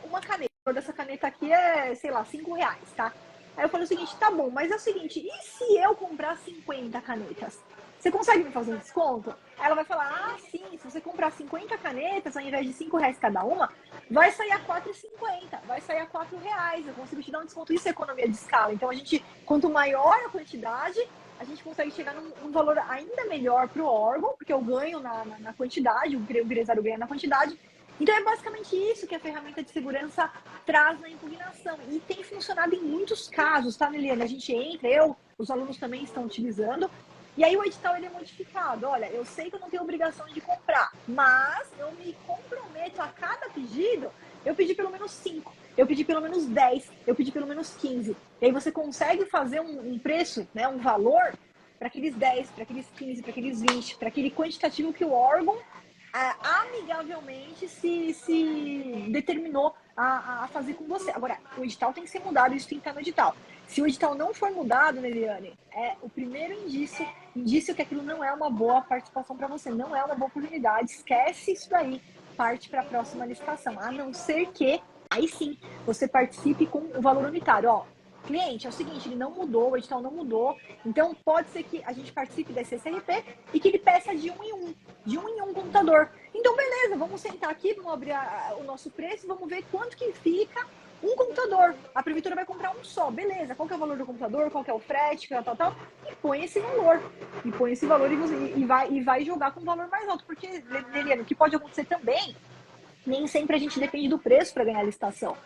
uma caneta. Essa caneta aqui é, sei lá, R$5, tá? Aí eu falo o seguinte, tá bom, mas é o seguinte, e se eu comprar 50 canetas? Você consegue me fazer um desconto? Aí ela vai falar, ah, sim, se você comprar 50 canetas, ao invés de R$5 cada uma, vai sair a R$4,50, vai sair a R$4, eu consigo te dar um desconto. Isso é economia de escala. Então, quanto maior a quantidade, a gente consegue chegar num valor ainda melhor para o órgão, porque eu ganho na quantidade, o empresário ganha na quantidade. Então, é basicamente isso que a ferramenta de segurança traz na impugnação. E tem funcionado em muitos casos, tá, Neliane? A gente entra, os alunos também estão utilizando. E aí o edital ele é modificado. Olha, eu sei que eu não tenho obrigação de comprar, mas eu me comprometo a cada pedido, eu pedi pelo menos 5, eu pedi pelo menos 10, eu pedi pelo menos 15. E aí você consegue fazer um preço, né, um valor para aqueles 10, para aqueles 15, para aqueles 20, para aquele quantitativo que o órgão amigavelmente se determinou a fazer com você. Agora, o edital tem que ser mudado, isso tem que estar no edital. Se o edital não for mudado, Neliane, é o primeiro indício que aquilo não é uma boa participação para você, não é uma boa oportunidade, esquece isso daí, parte para a próxima licitação, a não ser que, aí sim, você participe com o valor unitário. Ó, cliente, é o seguinte, ele não mudou, o edital não mudou, então pode ser que a gente participe da CCRP e que ele peça de um em um computador. Então, beleza, vamos sentar aqui, vamos abrir o nosso preço, vamos ver quanto que fica um computador. A prefeitura vai comprar um só, beleza. Qual que é o valor do computador, qual que é o frete, tal, e põe esse valor. E põe esse valor e vai jogar com um valor mais alto. Porque, Leliane, o que pode acontecer também, nem sempre a gente depende do preço para ganhar a licitação.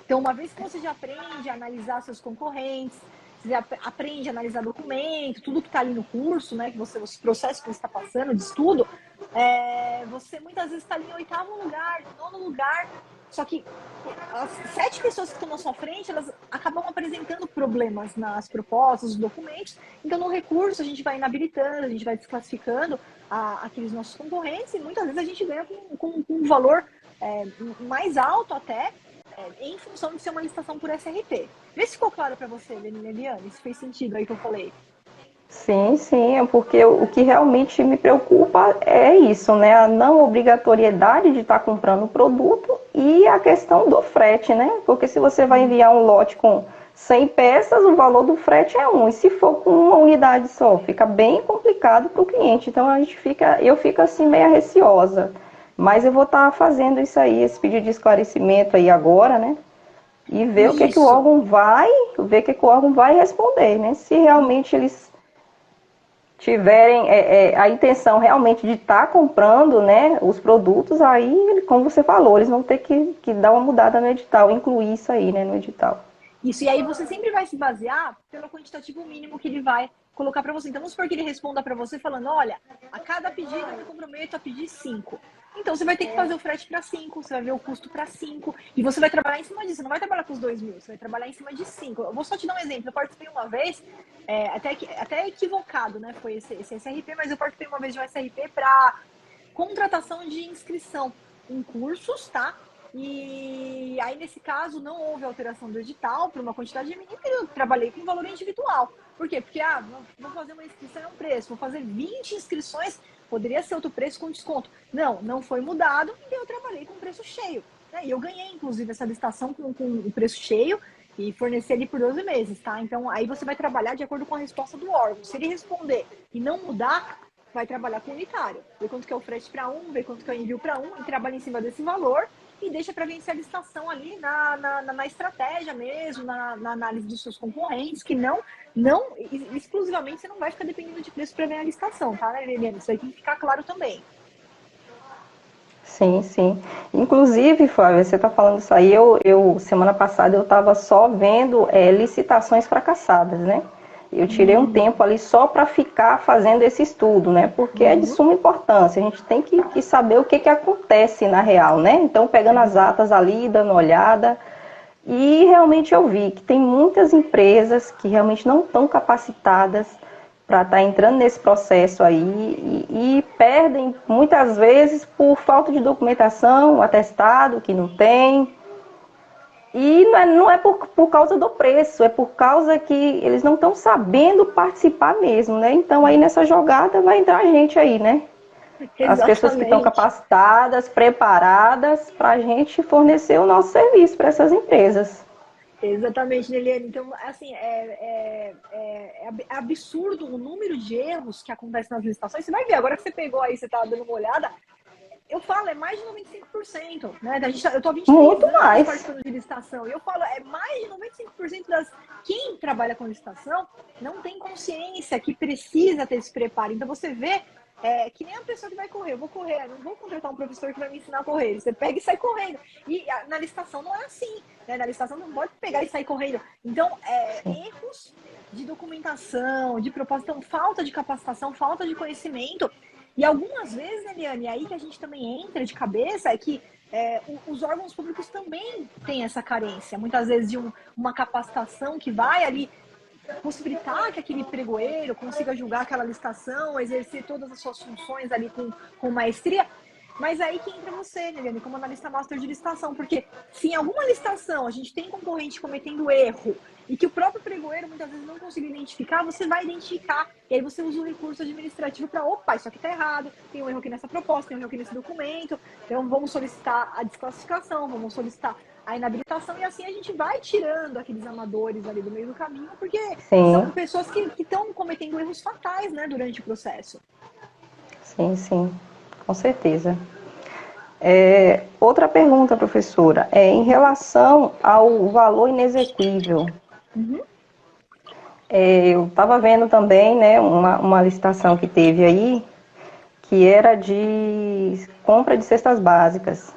Então, uma vez que você já aprende a analisar seus concorrentes, você já aprende a analisar documento, tudo que está ali no curso, né, que os processos que você está passando de estudo, você muitas vezes está ali em 8º lugar, 9º lugar, só que as 7 pessoas que estão na sua frente, elas acabam apresentando problemas nas propostas, nos documentos. Então, no recurso, a gente vai inabilitando, a gente vai desclassificando aqueles nossos concorrentes e muitas vezes a gente ganha com um valor mais alto até, em função de ser uma licitação por SRP. Vê se ficou claro para você, Leliane, se fez sentido aí que eu falei. Sim, sim, é porque o que realmente me preocupa é isso, né? A não obrigatoriedade de estar comprando o produto e a questão do frete, né? Porque se você vai enviar um lote com 100 peças, o valor do frete é 1. E se for com uma unidade só, fica bem complicado para o cliente. Então eu fico assim meio receosa. Mas eu vou estar fazendo isso aí, esse pedido de esclarecimento aí agora, né? E ver o que que o órgão vai responder, né? Se realmente eles tiverem a intenção realmente de estar comprando, né, os produtos, aí, como você falou, eles vão ter que dar uma mudada no edital, incluir isso aí, né, no edital. Isso, e aí você sempre vai se basear pelo quantitativo mínimo que ele vai colocar para você. Então, vamos supor que ele responda para você falando, olha, a cada pedido eu me comprometo a pedir 5. Então, você vai ter que fazer o frete para 5, você vai ver o custo para 5, e você vai trabalhar em cima disso. Você não vai trabalhar com os 2.000, você vai trabalhar em cima de 5. Eu vou só te dar um exemplo. Eu participei uma vez, até equivocado, né? Foi esse SRP, mas eu participei uma vez de um SRP para contratação de inscrição em cursos, tá? E aí, nesse caso, não houve alteração do edital para uma quantidade mínima e eu trabalhei com valor individual. Por quê? Porque, vou fazer uma inscrição é um preço, vou fazer 20 inscrições, poderia ser outro preço com desconto. Não foi mudado e eu trabalhei com preço cheio. Né? E eu ganhei, inclusive, essa licitação com o preço cheio e fornecer ali por 12 meses, tá? Então, aí você vai trabalhar de acordo com a resposta do órgão. Se ele responder e não mudar, vai trabalhar com unitário. Ver quanto que é o frete para um, ver quanto que é o envio para um, e trabalha em cima desse valor e deixa para vencer a licitação ali na estratégia mesmo, na análise dos seus concorrentes, que não exclusivamente você não vai ficar dependendo de preço para ganhar a licitação, tá, né, Liliane? Isso aí tem que ficar claro também. Sim, sim. Inclusive, Flávia, você está falando isso aí, semana passada eu estava só vendo licitações fracassadas, né? Eu tirei um tempo ali só para ficar fazendo esse estudo, né? Porque é de suma importância. A gente tem que saber o que acontece na real, né? Então, pegando as atas ali, dando uma olhada. E realmente eu vi que tem muitas empresas que realmente não estão capacitadas para estar entrando nesse processo aí e perdem muitas vezes por falta de documentação, atestado que não tem. E não é por causa do preço, é por causa que eles não estão sabendo participar mesmo, né? Então aí nessa jogada vai entrar a gente aí, né? Exatamente. As pessoas que estão capacitadas, preparadas para a gente fornecer o nosso serviço para essas empresas. Exatamente, Liliane. Então, assim, é absurdo o número de erros que acontecem nas licitações. Você vai ver, agora que você pegou aí, você está dando uma olhada, eu falo, é mais de 95%, né? Eu tô há 23 anos participando de licitação. E eu falo, é mais de 95% quem trabalha com licitação não tem consciência que precisa ter esse preparo. Então você vê que nem a pessoa que vai correr. Eu vou correr, não vou contratar um professor que vai me ensinar a correr. Você pega e sai correndo. E na licitação não é assim, né? Na licitação não pode pegar e sair correndo. Então, erros de documentação, de proposta, então, falta de capacitação, falta de conhecimento. E algumas vezes, né, Liane, aí que a gente também entra de cabeça é que os órgãos públicos também têm essa carência. Muitas vezes de uma capacitação que vai ali possibilitar que aquele pregoeiro consiga julgar aquela licitação, exercer todas as suas funções ali com maestria. Mas aí que entra você, né, Liane, como analista master de licitação, porque se em alguma licitação a gente tem concorrente cometendo erro e que o próprio pregoeiro muitas vezes não consegue identificar, você vai identificar e aí você usa o recurso administrativo para, opa, isso aqui está errado, tem um erro aqui nessa proposta, tem um erro aqui nesse documento, então vamos solicitar a desclassificação, vamos solicitar a inabilitação e assim a gente vai tirando aqueles amadores ali do meio do caminho, porque são pessoas que estão cometendo erros fatais, né, durante o processo. Sim, sim, com certeza. Outra pergunta, professora, em relação ao valor inexequível. Eu estava vendo também, né, uma licitação que teve aí, que era de compra de cestas básicas.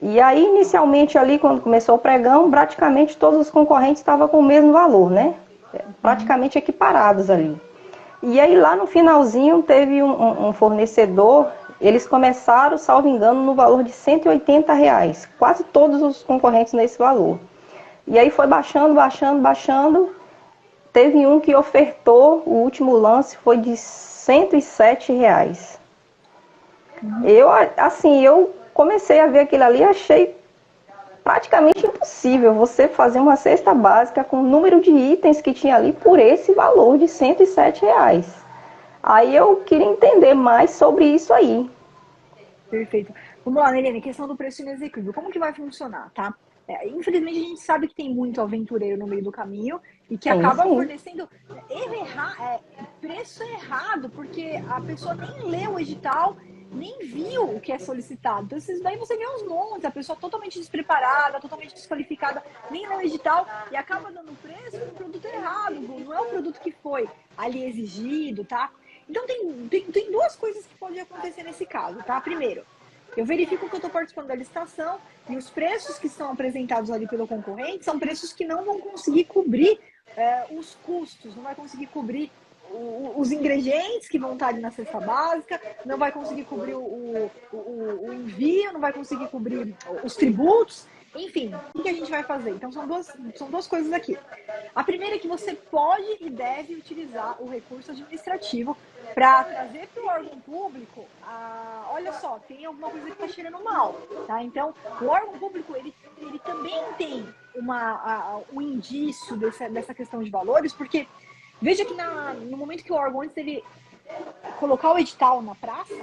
E aí, inicialmente ali, quando começou o pregão, praticamente todos os concorrentes estavam com o mesmo valor, né? Praticamente equiparados ali. E aí, lá no finalzinho, teve um fornecedor, eles começaram, salvo engano, no valor de R$ 180, quase todos os concorrentes nesse valor. E aí foi baixando, baixando, baixando. Teve um que ofertou, o último lance foi de R$ 107. Eu comecei a ver aquilo ali e achei praticamente impossível você fazer uma cesta básica com o número de itens que tinha ali por esse valor de R$ 107. Aí eu queria entender mais sobre isso aí. Perfeito. Vamos lá, Nelene, questão do preço inexequível. Como que vai funcionar, tá? Infelizmente, a gente sabe que tem muito aventureiro no meio do caminho e que acaba fornecendo preço errado, porque a pessoa nem lê o edital, nem viu o que é solicitado. Então, daí você vê uns montes, a pessoa totalmente despreparada, totalmente desqualificada, nem lê o edital e acaba dando preço no produto errado, não é o produto que foi ali exigido, tá? Então, tem duas coisas que podem acontecer nesse caso, tá? Primeiro, eu verifico que eu estou participando da licitação e os preços que são apresentados ali pelo concorrente são preços que não vão conseguir cobrir os custos, não vai conseguir cobrir os ingredientes que vão estar ali na cesta básica, não vai conseguir cobrir o envio, não vai conseguir cobrir os tributos. Enfim, o que a gente vai fazer? Então, são duas coisas aqui. A primeira é que você pode e deve utilizar o recurso administrativo para trazer para o órgão público, olha só, tem alguma coisa que está cheirando mal, tá? Então, o órgão público, ele também tem um indício dessa questão de valores, porque veja que no momento que o órgão, antes dele colocar o edital na praça,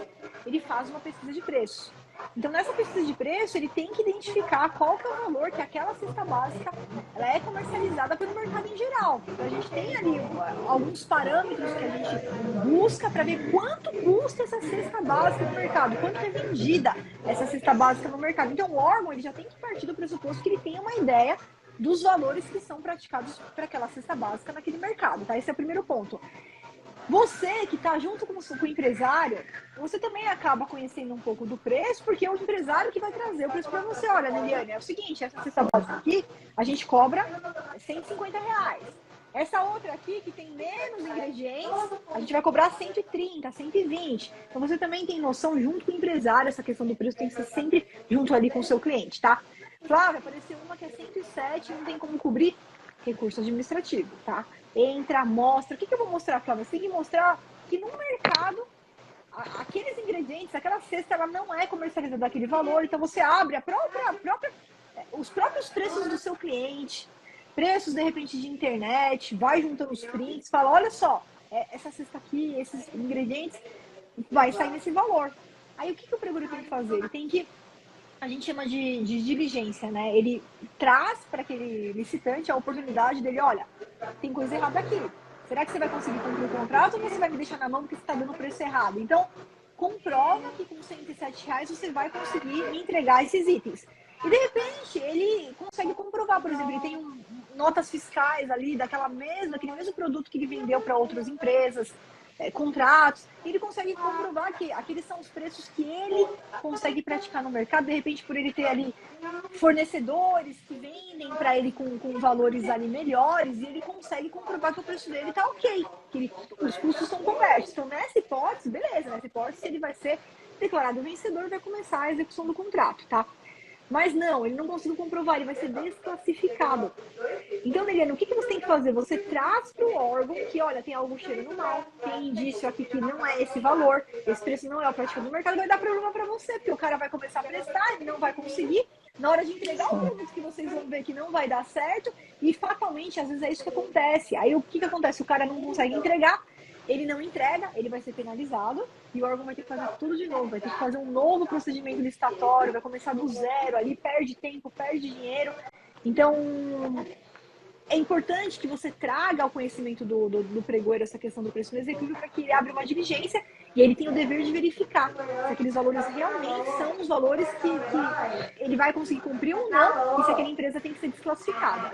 ele faz uma pesquisa de preço. Então, nessa pesquisa de preço, ele tem que identificar qual que é o valor que aquela cesta básica ela é comercializada pelo mercado em geral. Então, a gente tem ali alguns parâmetros que a gente busca para ver quanto custa essa cesta básica no mercado, quanto é vendida essa cesta básica no mercado. Então, o órgão ele já tem que partir do pressuposto que ele tenha uma ideia dos valores que são praticados para aquela cesta básica naquele mercado, tá? Esse é o primeiro ponto. Você que está junto com o empresário, você também acaba conhecendo um pouco do preço, porque é o empresário que vai trazer o preço para você. Olha, Liliane, é o seguinte, essa cesta básica aqui, a gente cobra R$ 150. Essa outra aqui, que tem menos ingredientes, a gente vai cobrar 130, 120. Então, você também tem noção, junto com o empresário, essa questão do preço tem que ser sempre junto ali com o seu cliente, tá? Flávia, apareceu uma que é 107 e não tem como cobrir recurso administrativo, tá? Entra, mostra. O que eu vou mostrar, Flávia? Você tem que mostrar que no mercado, aqueles ingredientes, aquela cesta, ela não é comercializada daquele valor. Então, você abre os próprios preços do seu cliente, preços, de repente, de internet, vai juntando os prints, fala, olha só, essa cesta aqui, esses ingredientes, vai sair nesse valor. Aí, o que o pregador tem que fazer? Ele tem que, a gente chama de diligência, né? Ele traz para aquele licitante a oportunidade dele, olha, tem coisa errada aqui. Será que você vai conseguir cumprir o contrato ou você vai me deixar na mão porque você está dando o preço errado? Então, comprova que com R$ 107 você vai conseguir me entregar esses itens. E, de repente, ele consegue comprovar, por exemplo, ele tem notas fiscais ali daquele mesmo produto que ele vendeu para outras empresas, contratos, e ele consegue comprovar que aqueles são os preços que ele consegue praticar no mercado, de repente por ele ter ali fornecedores que vendem para ele com valores ali melhores, e ele consegue comprovar que o preço dele está ok, que os custos são cobertos. Então, nessa hipótese, beleza, nessa hipótese ele vai ser declarado vencedor e vai começar a execução do contrato, tá? Mas não, ele não conseguiu comprovar, ele vai ser desclassificado. Então, Liliane, o que você tem que fazer? Você traz para o órgão que, olha, tem algo cheirando mal, tem indício aqui que não é esse valor, esse preço não é o praticado do mercado, vai dar problema para você, porque o cara vai começar a prestar, ele não vai conseguir. Na hora de entregar o produto que vocês vão ver que não vai dar certo, e fatalmente, às vezes é isso que acontece. Aí o que acontece? O cara não consegue entregar, ele não entrega, ele vai ser penalizado e o órgão vai ter que fazer tudo de novo, vai ter que fazer um novo procedimento licitatório, vai começar do zero, ali perde tempo, perde dinheiro. Então, é importante que você traga ao conhecimento do pregoeiro essa questão do preço inexequível para que ele abra uma diligência E ele tem o dever de verificar se aqueles valores realmente são os valores que ele vai conseguir cumprir ou não, e se aquela empresa tem que ser desclassificada.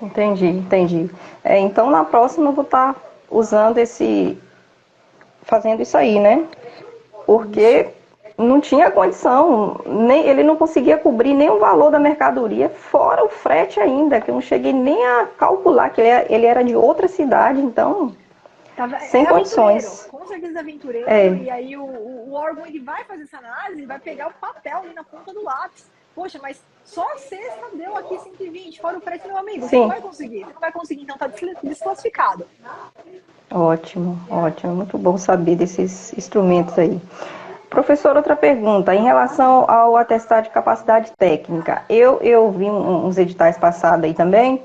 Entendi, entendi. Então, na próxima eu vou estar usando fazendo isso aí, né? Porque não tinha condição, ele não conseguia cobrir nem o valor da mercadoria, fora o frete ainda, que eu não cheguei nem a calcular, que ele era de outra cidade, então, sem condições. Com certeza aventureiro, e aí o órgão ele vai fazer essa análise, vai pegar o papel ali na ponta do lápis. Poxa, mas só a sexta deu aqui 120, fora o frete, meu amigo. Sim. Você não vai conseguir, então tá desclassificado. Ótimo, ótimo. Muito bom saber desses instrumentos aí. Professor, outra pergunta. Em relação ao atestado de capacidade técnica, eu vi uns editais passados aí também,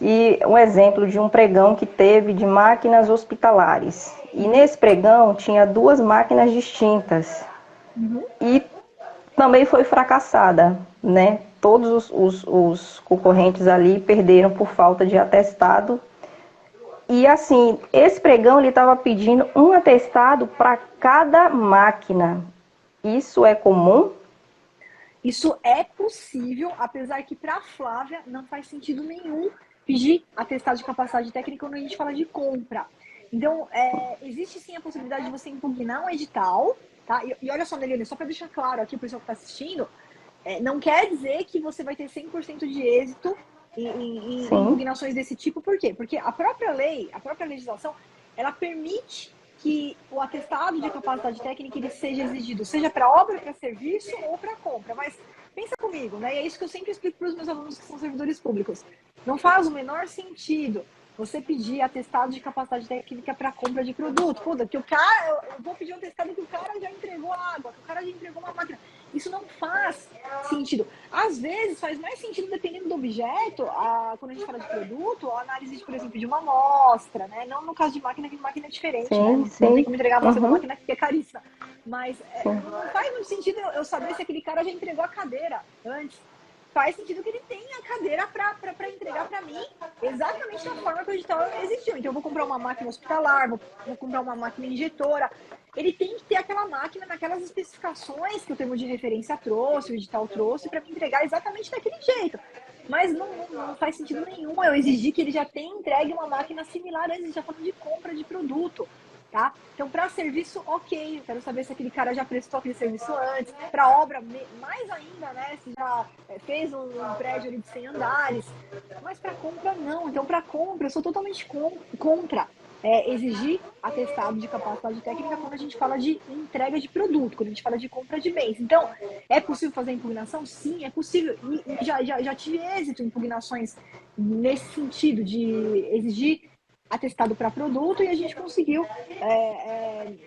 e um exemplo de um pregão que teve de máquinas hospitalares. E nesse pregão tinha 2 máquinas distintas. E também foi fracassada, né? Todos os concorrentes ali perderam por falta de atestado. E assim, esse pregão ele estava pedindo um atestado para cada máquina. Isso é comum? Isso é possível, apesar que para a Flávia não faz sentido nenhum pedir atestado de capacidade técnica quando a gente fala de compra. Então, existe sim a possibilidade de você impugnar um edital, tá? E olha só, Nelly, só para deixar claro aqui, o pessoal que está assistindo, não quer dizer que você vai ter 100% de êxito em impugnações desse tipo. Por quê? Porque a própria lei, a própria legislação, ela permite que o atestado de capacidade técnica ele seja exigido, seja para obra, para serviço ou para compra. Mas pensa comigo, né? E é isso que eu sempre explico para os meus alunos que são servidores públicos. Não faz o menor sentido você pedir atestado de capacidade técnica para compra de produto. Puta, que o cara, eu vou pedir um atestado que o cara já entregou água, que o cara já entregou uma máquina. Isso não faz sentido. Às vezes faz mais sentido, dependendo do objeto, quando a gente fala de produto, a análise, por exemplo, de uma amostra, né? Não no caso de máquina, que máquina é diferente, né? Não tem como entregar a amostra de máquina que é caríssima. Mas não faz muito sentido eu saber se aquele cara já entregou a cadeira antes. Faz sentido que ele tenha a cadeira para entregar para mim exatamente da forma que o edital exigiu. Então, eu vou comprar uma máquina hospitalar, vou comprar uma máquina injetora. Ele tem que ter aquela máquina naquelas especificações que o termo de referência trouxe, o edital trouxe, para me entregar exatamente daquele jeito. Mas não faz sentido nenhum eu exigir que ele já tenha entregue uma máquina similar antes, já falando de compra de produto. Tá? Então, para serviço, ok. Eu quero saber se aquele cara já prestou aquele serviço antes. Para obra, mais ainda, né? Se já fez um prédio ali de 100 andares. Mas para compra, não. Então, para compra, eu sou totalmente contra exigir atestado de capacidade técnica quando a gente fala de entrega de produto, quando a gente fala de compra de bens. Então, é possível fazer impugnação? Sim, é possível. E já tive êxito em impugnações nesse sentido, de exigir atestado para produto, e a gente conseguiu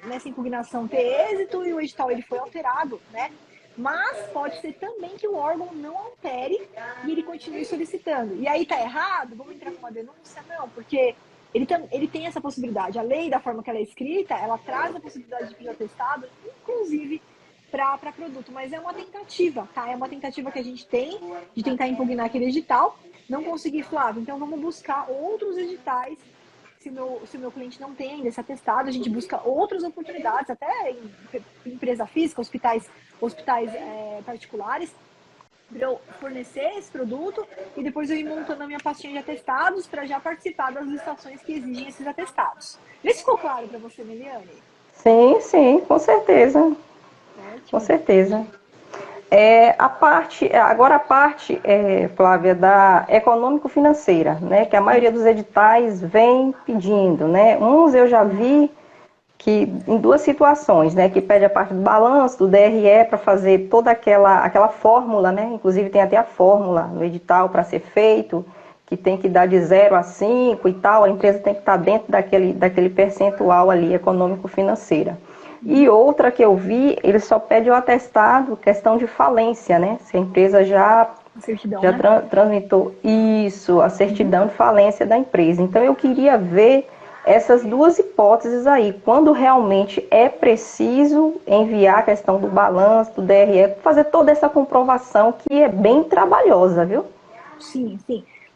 nessa impugnação ter êxito e o edital ele foi alterado, né? Mas pode ser também que o órgão não altere e ele continue solicitando. E aí tá errado? Vamos entrar com uma denúncia? Não, porque ele tem essa possibilidade. A lei, da forma que ela é escrita, ela traz a possibilidade de pedir atestado, inclusive para produto. Mas é uma tentativa, tá? É uma tentativa que a gente tem de tentar impugnar aquele edital. Não consegui, Flávio, então vamos buscar outros editais. Se o meu cliente não tem ainda esse atestado, a gente busca outras oportunidades, até em empresa física, hospitais particulares, para eu fornecer esse produto e depois eu ir montando a minha pastinha de atestados para já participar das licitações que exigem esses atestados. Vê se ficou claro para você, Meliane. Sim, com certeza. Ótimo. Com certeza. Agora a parte, Flávia, da econômico-financeira, né, que a maioria dos editais vem pedindo, né? Uns eu já vi que em 2 situações, né, que pede a parte do balanço, do DRE, para fazer toda aquela fórmula, né? Inclusive tem até a fórmula no edital para ser feito, que tem que dar de 0 a 5 e tal, a empresa tem que estar dentro daquele percentual ali econômico-financeira. E outra que eu vi, ele só pede o atestado, questão de falência, né? Se a empresa já tramitou isso, a certidão de falência da empresa. Então eu queria ver essas 2 hipóteses aí, quando realmente é preciso enviar a questão do balanço, do DRE, fazer toda essa comprovação que é bem trabalhosa, viu? Sim.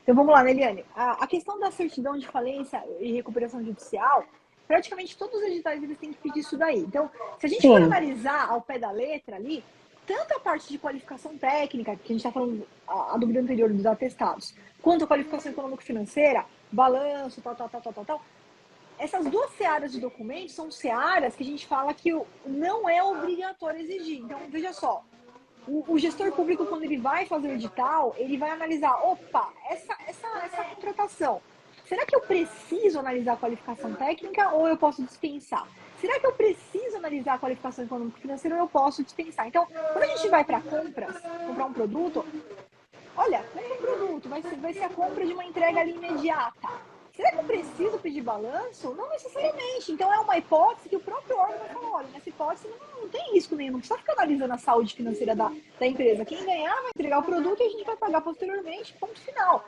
Então vamos lá, Neliane. A questão da certidão de falência e recuperação judicial, praticamente todos os editais eles têm que pedir isso daí. Então, se a gente for Sim, analisar ao pé da letra ali, tanto a parte de qualificação técnica, que a gente está falando a dúvida anterior dos atestados, quanto a qualificação econômico-financeira, balanço, tal. Essas duas searas de documentos são searas que a gente fala que não é obrigatório exigir. Então, veja só, o gestor público, quando ele vai fazer o edital, ele vai analisar, opa, essa contratação, será que eu preciso analisar a qualificação técnica ou eu posso dispensar? Será que eu preciso analisar a qualificação econômico-financeira ou eu posso dispensar? Então, quando a gente vai para compras, comprar um produto, olha, compra um produto, vai ser a compra de uma entrega ali imediata. Será que eu preciso pedir balanço? Não necessariamente. Então, é uma hipótese que o próprio órgão vai falar, olha, nessa hipótese não tem risco nenhum, não precisa ficar analisando a saúde financeira da empresa. Quem ganhar vai entregar o produto e a gente vai pagar posteriormente, ponto final.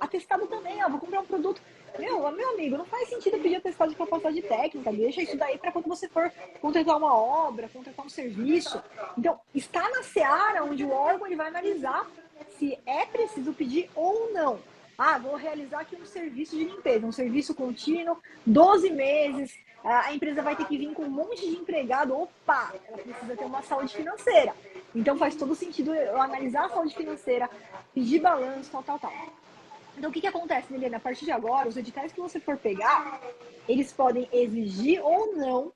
Atestado também, vou comprar um produto. Meu amigo, não faz sentido pedir atestado de capacidade técnica, deixa isso daí para quando você for contratar uma obra, contratar um serviço. Então, está na seara onde o órgão ele vai analisar se é preciso pedir ou não. Vou realizar aqui um serviço de limpeza, um serviço contínuo, 12 meses, a empresa vai ter que vir com um monte de empregado, opa, ela precisa ter uma saúde financeira. Então faz todo sentido eu analisar a saúde financeira, pedir balanço, tal. Então o que acontece, Milena? A partir de agora, os editais que você for pegar, eles podem exigir ou não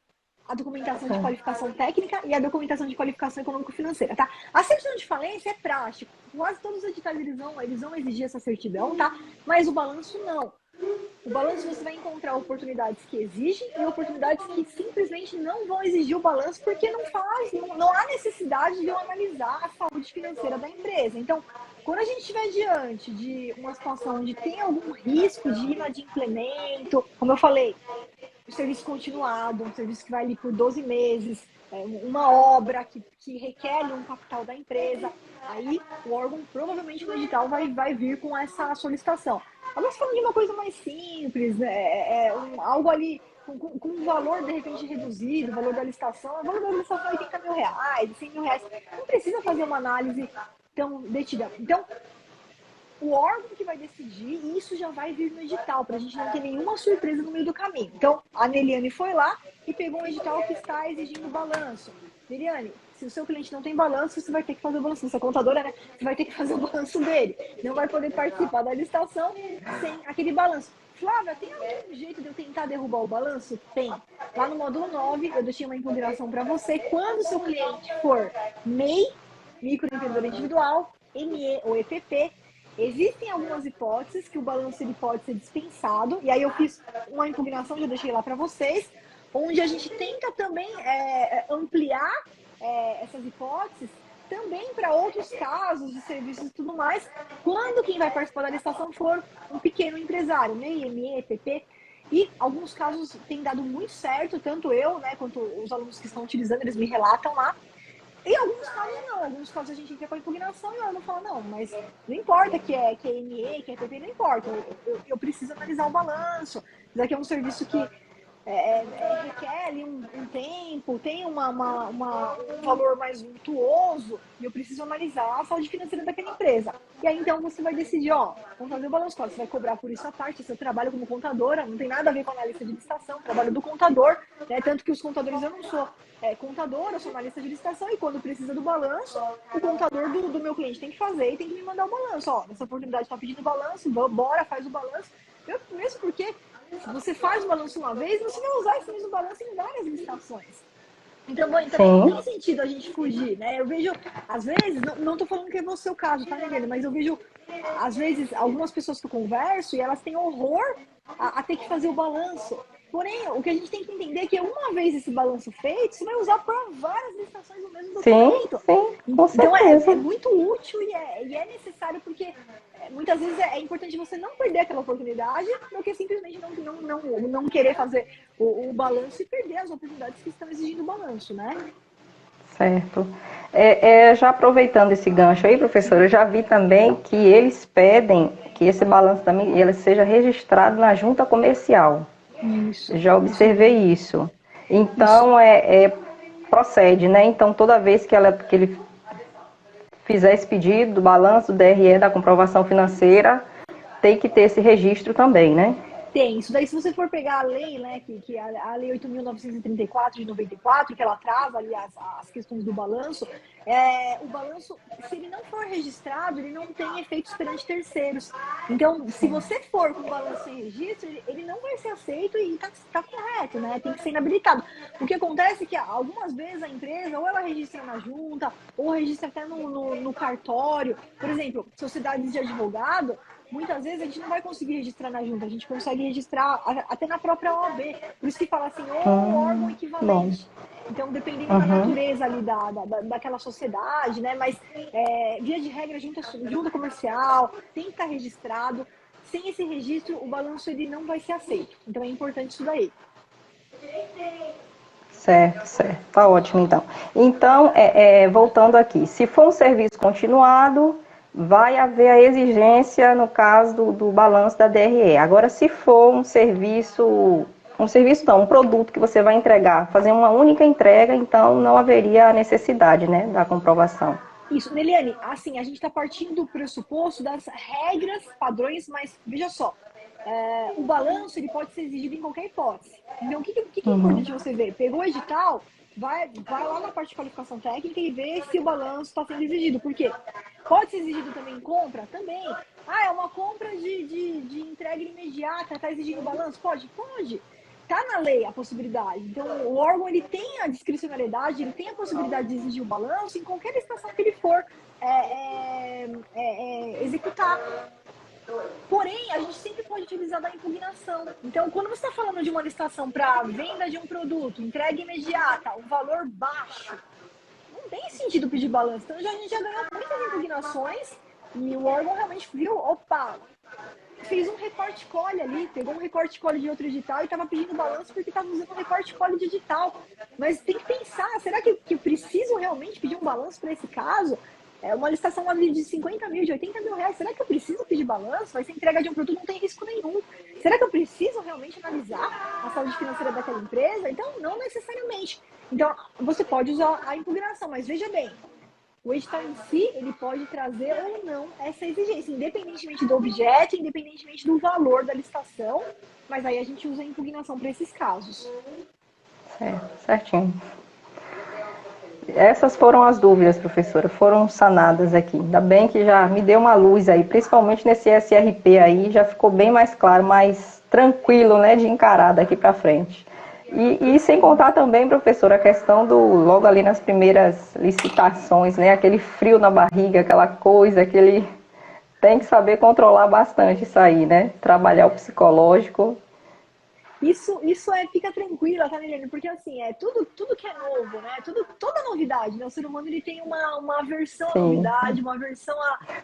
a documentação de qualificação técnica e a documentação de qualificação econômico-financeira, tá? A certidão de falência é prático. Quase todos os editais eles vão exigir essa certidão, tá? Mas o balanço não. O balanço você vai encontrar oportunidades que exigem e oportunidades que simplesmente não vão exigir o balanço porque não há necessidade de eu analisar a saúde financeira da empresa. Então, quando a gente estiver diante de uma situação onde tem algum risco de inadimplemento, como eu falei, um serviço continuado, um serviço que vai ali por 12 meses, uma obra que requer um capital da empresa, aí o órgão provavelmente no edital vai vir com essa solicitação. Agora, falando de uma coisa mais simples, algo ali com um valor de repente reduzido, o valor da licitação é R$80 mil, R$100 mil, não precisa fazer uma análise tão detida. Então, o órgão que vai decidir, e isso já vai vir no edital, para a gente não ter nenhuma surpresa no meio do caminho. Então, a Neliane foi lá e pegou um edital que está exigindo balanço. Neliane, se o seu cliente não tem balanço, você vai ter que fazer o balanço. Você é contadora, né? Você vai ter que fazer o balanço dele. Não vai poder participar da licitação sem aquele balanço. Flávia, tem algum jeito de eu tentar derrubar o balanço? Tem. Lá no módulo 9, eu deixei uma imponderação para você. Quando o seu cliente for MEI, microempreendedor individual, ME ou EPP, existem algumas hipóteses que o balanço ele pode ser dispensado, e aí eu fiz uma impugnação, já deixei lá para vocês, onde a gente tenta também ampliar essas hipóteses também para outros casos de serviços e tudo mais, quando quem vai participar da licitação for um pequeno empresário, né, IME, EPP, e alguns casos tem dado muito certo, tanto eu, né, quanto os alunos que estão utilizando, eles me relatam lá. Em alguns casos não, alguns casos a gente entra com a impugnação e o órgão fala, não, mas não importa que é ME, que é PP, não importa, eu preciso analisar o balanço, isso aqui é um serviço que requer ali um tempo, tem um valor mais vultuoso e eu preciso analisar a saúde financeira daquela empresa. E aí então você vai decidir, vamos fazer o balanço, você vai cobrar por isso a parte, seu trabalho como contadora, não tem nada a ver com a analista de licitação, trabalho do contador, né? Tanto que os contadores, eu não sou contador, eu sou analista de licitação e quando precisa do balanço, o contador do meu cliente tem que fazer e tem que me mandar o balanço. Nessa oportunidade está pedindo balanço, bora, faz o balanço. Mesmo porque se você faz o balanço uma vez, você vai usar esse mesmo balanço em várias licitações. Então, bom, então não tem sentido a gente fugir, né? Eu vejo, às vezes, não tô falando que é o seu caso, tá, Helena? Mas eu vejo, às vezes, algumas pessoas que eu converso e elas têm horror a ter que fazer o balanço. Porém, o que a gente tem que entender é que uma vez esse balanço feito, você vai usar para várias licitações do mesmo documento. Sim, com então certeza. É muito útil e é necessário porque muitas vezes é importante você não perder aquela oportunidade do que simplesmente não querer fazer o balanço e perder as oportunidades que estão exigindo o balanço, né? Certo. Já aproveitando esse gancho aí, professora, eu já vi também que eles pedem que esse balanço também ele seja registrado na junta comercial. Isso. Já observei isso. Então, procede, né? Então, toda vez que ele fizer esse pedido do balanço, do DRE, da comprovação financeira, tem que ter esse registro também, né? Tem, isso daí se você for pegar a lei, né, que a lei 8.934 de 94, que ela traz ali as questões do balanço, o balanço, se ele não for registrado, ele não tem efeitos perante terceiros. Então, se você for com o balanço sem registro, ele não vai ser aceito e tá correto, né, tem que ser inabilitado. O que acontece é que algumas vezes a empresa, ou ela registra na junta, ou registra até no cartório. Por exemplo, sociedades de advogado, muitas vezes a gente não vai conseguir registrar na junta, a gente consegue registrar até na própria OAB. Por isso que fala assim, ou órgão equivalente. Então, dependendo da natureza ali daquela sociedade, né? Mas, via de regra, junta comercial, tem que estar registrado. Sem esse registro, o balanço ele não vai ser aceito. Então, é importante isso daí. Certo, certo. Tá ótimo, então. Então, voltando aqui, se for um serviço continuado, vai haver a exigência, no caso do balanço da DRE. Agora, se for um produto que você vai entregar, fazer uma única entrega, então não haveria a necessidade, né, da comprovação. Isso, Neliane, assim, a gente está partindo do pressuposto das regras, padrões, mas veja só, o balanço ele pode ser exigido em qualquer hipótese. Então, o que é importante você ver? Pegou o edital, vai lá na parte de qualificação técnica e vê se o balanço está sendo exigido. Por quê? Pode ser exigido também em compra? Também. É uma compra de entrega imediata, está exigindo balanço? Pode? Pode. Está na lei a possibilidade. Então, o órgão ele tem a discricionariedade, ele tem a possibilidade de exigir o balanço em qualquer licitação que ele for executar. Porém, a gente sempre pode utilizar da impugnação. Então, quando você está falando de uma licitação para venda de um produto, entrega imediata, um valor baixo, não tem sentido pedir balanço. Então, a gente já ganhou muitas impugnações e o órgão realmente viu, opa, fez um recorte-colhe ali, pegou um recorte-colhe de outro edital e estava pedindo balanço porque estava usando um recorte-colhe de edital. Mas tem que pensar, será que preciso realmente pedir um balanço para esse caso? Uma licitação de 50 mil, de 80 mil reais, será que eu preciso pedir balanço? Vai ser entrega de um produto, não tem risco nenhum. Será que eu preciso realmente analisar a saúde financeira daquela empresa? Então, não necessariamente. Então, você pode usar a impugnação, mas veja bem, o edital em si, ele pode trazer ou não essa exigência, independentemente do objeto, independentemente do valor da licitação, mas aí a gente usa a impugnação para esses casos. Certinho. Essas foram as dúvidas, professora, foram sanadas aqui. Ainda bem que já me deu uma luz aí, principalmente nesse SRP aí, já ficou bem mais claro, mais tranquilo, né, de encarar daqui para frente. E sem contar também, professora, a questão logo ali nas primeiras licitações, né, aquele frio na barriga, aquela coisa, tem que saber controlar bastante isso aí, né, trabalhar o psicológico. Isso fica tranquila, tá, Neliane? Porque assim, tudo que é novo, né? Toda novidade, né? O ser humano ele tem uma aversão à novidade, uma aversão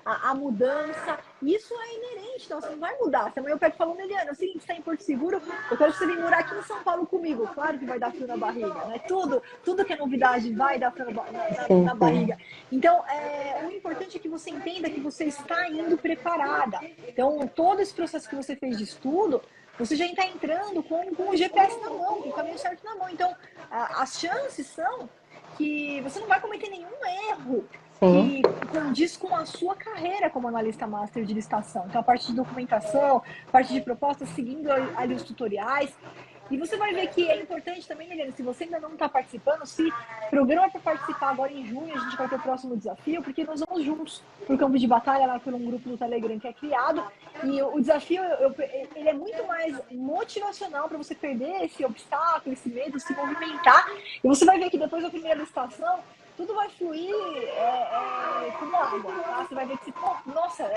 à mudança. Isso é inerente, então você não vai mudar. Se amanhã eu pego e falo, Neliane, é o seguinte, você está em Porto Seguro, eu quero que você venha morar aqui em São Paulo comigo. Claro que vai dar frio na barriga, né? Tudo que é novidade vai dar frio na barriga. Então, o importante é que você entenda que você está indo preparada. Então, todo esse processo que você fez de estudo, você já está entrando com o GPS na mão, com o caminho certo na mão. Então, as chances são que você não vai cometer nenhum erro que condiz com a sua carreira como analista master de licitação. Então, a parte de documentação, a parte de propostas, seguindo ali os tutoriais. E você vai ver que é importante também, Helena, se você ainda não está participando, se programa para participar agora em junho, a gente vai ter o próximo desafio, porque nós vamos juntos para o campo de batalha, lá por um grupo do Telegram que é criado. E o desafio, ele é muito mais motivacional para você perder esse obstáculo, esse medo, se movimentar. E você vai ver que depois da primeira licitação, tudo vai fluir como água. Tá? Você vai ver que, nossa,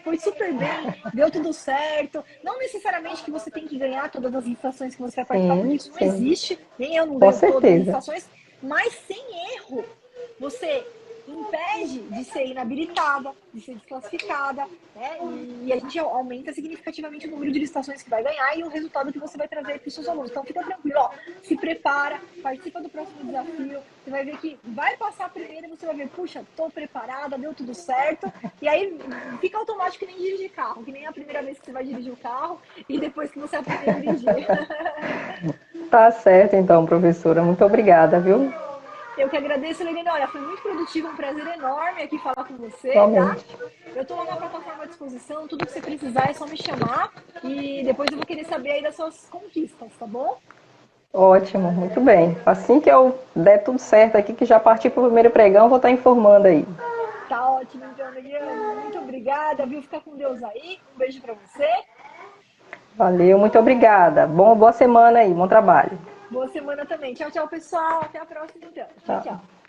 foi super bem, deu tudo certo. Não necessariamente que você tem que ganhar todas as licitações que você vai participar, porque isso não existe. Nem eu não ganho todas as licitações. Mas sem erro, você impede de ser inabilitada, de ser desclassificada, né? E a gente aumenta significativamente o número de licitações que vai ganhar e o resultado que você vai trazer para os seus alunos. Então fica tranquilo, se prepara, participa do próximo desafio, você vai ver que vai passar a primeira e você vai ver, puxa, tô preparada, deu tudo certo, e aí fica automático que nem dirigir carro, que nem a primeira vez que você vai dirigir o carro e depois que você aprender a dirigir. Tá certo então, professora, muito obrigada, viu? Eu que agradeço, Helena. Olha, foi muito produtivo, um prazer enorme aqui falar com você, Realmente. tá? Eu tô lá na plataforma à disposição, tudo que você precisar é só me chamar e depois eu vou querer saber aí das suas conquistas, tá bom? Ótimo, muito bem. Assim que eu der tudo certo aqui, que já partir para o primeiro pregão, vou estar informando aí. Tá ótimo, então, Eliane. Muito obrigada, viu? Fica com Deus aí. Um beijo pra você. Valeu, muito obrigada. Boa semana aí, bom trabalho. Boa semana também. Tchau, tchau, pessoal. Até a próxima, então. Tchau, Tchau. tchau.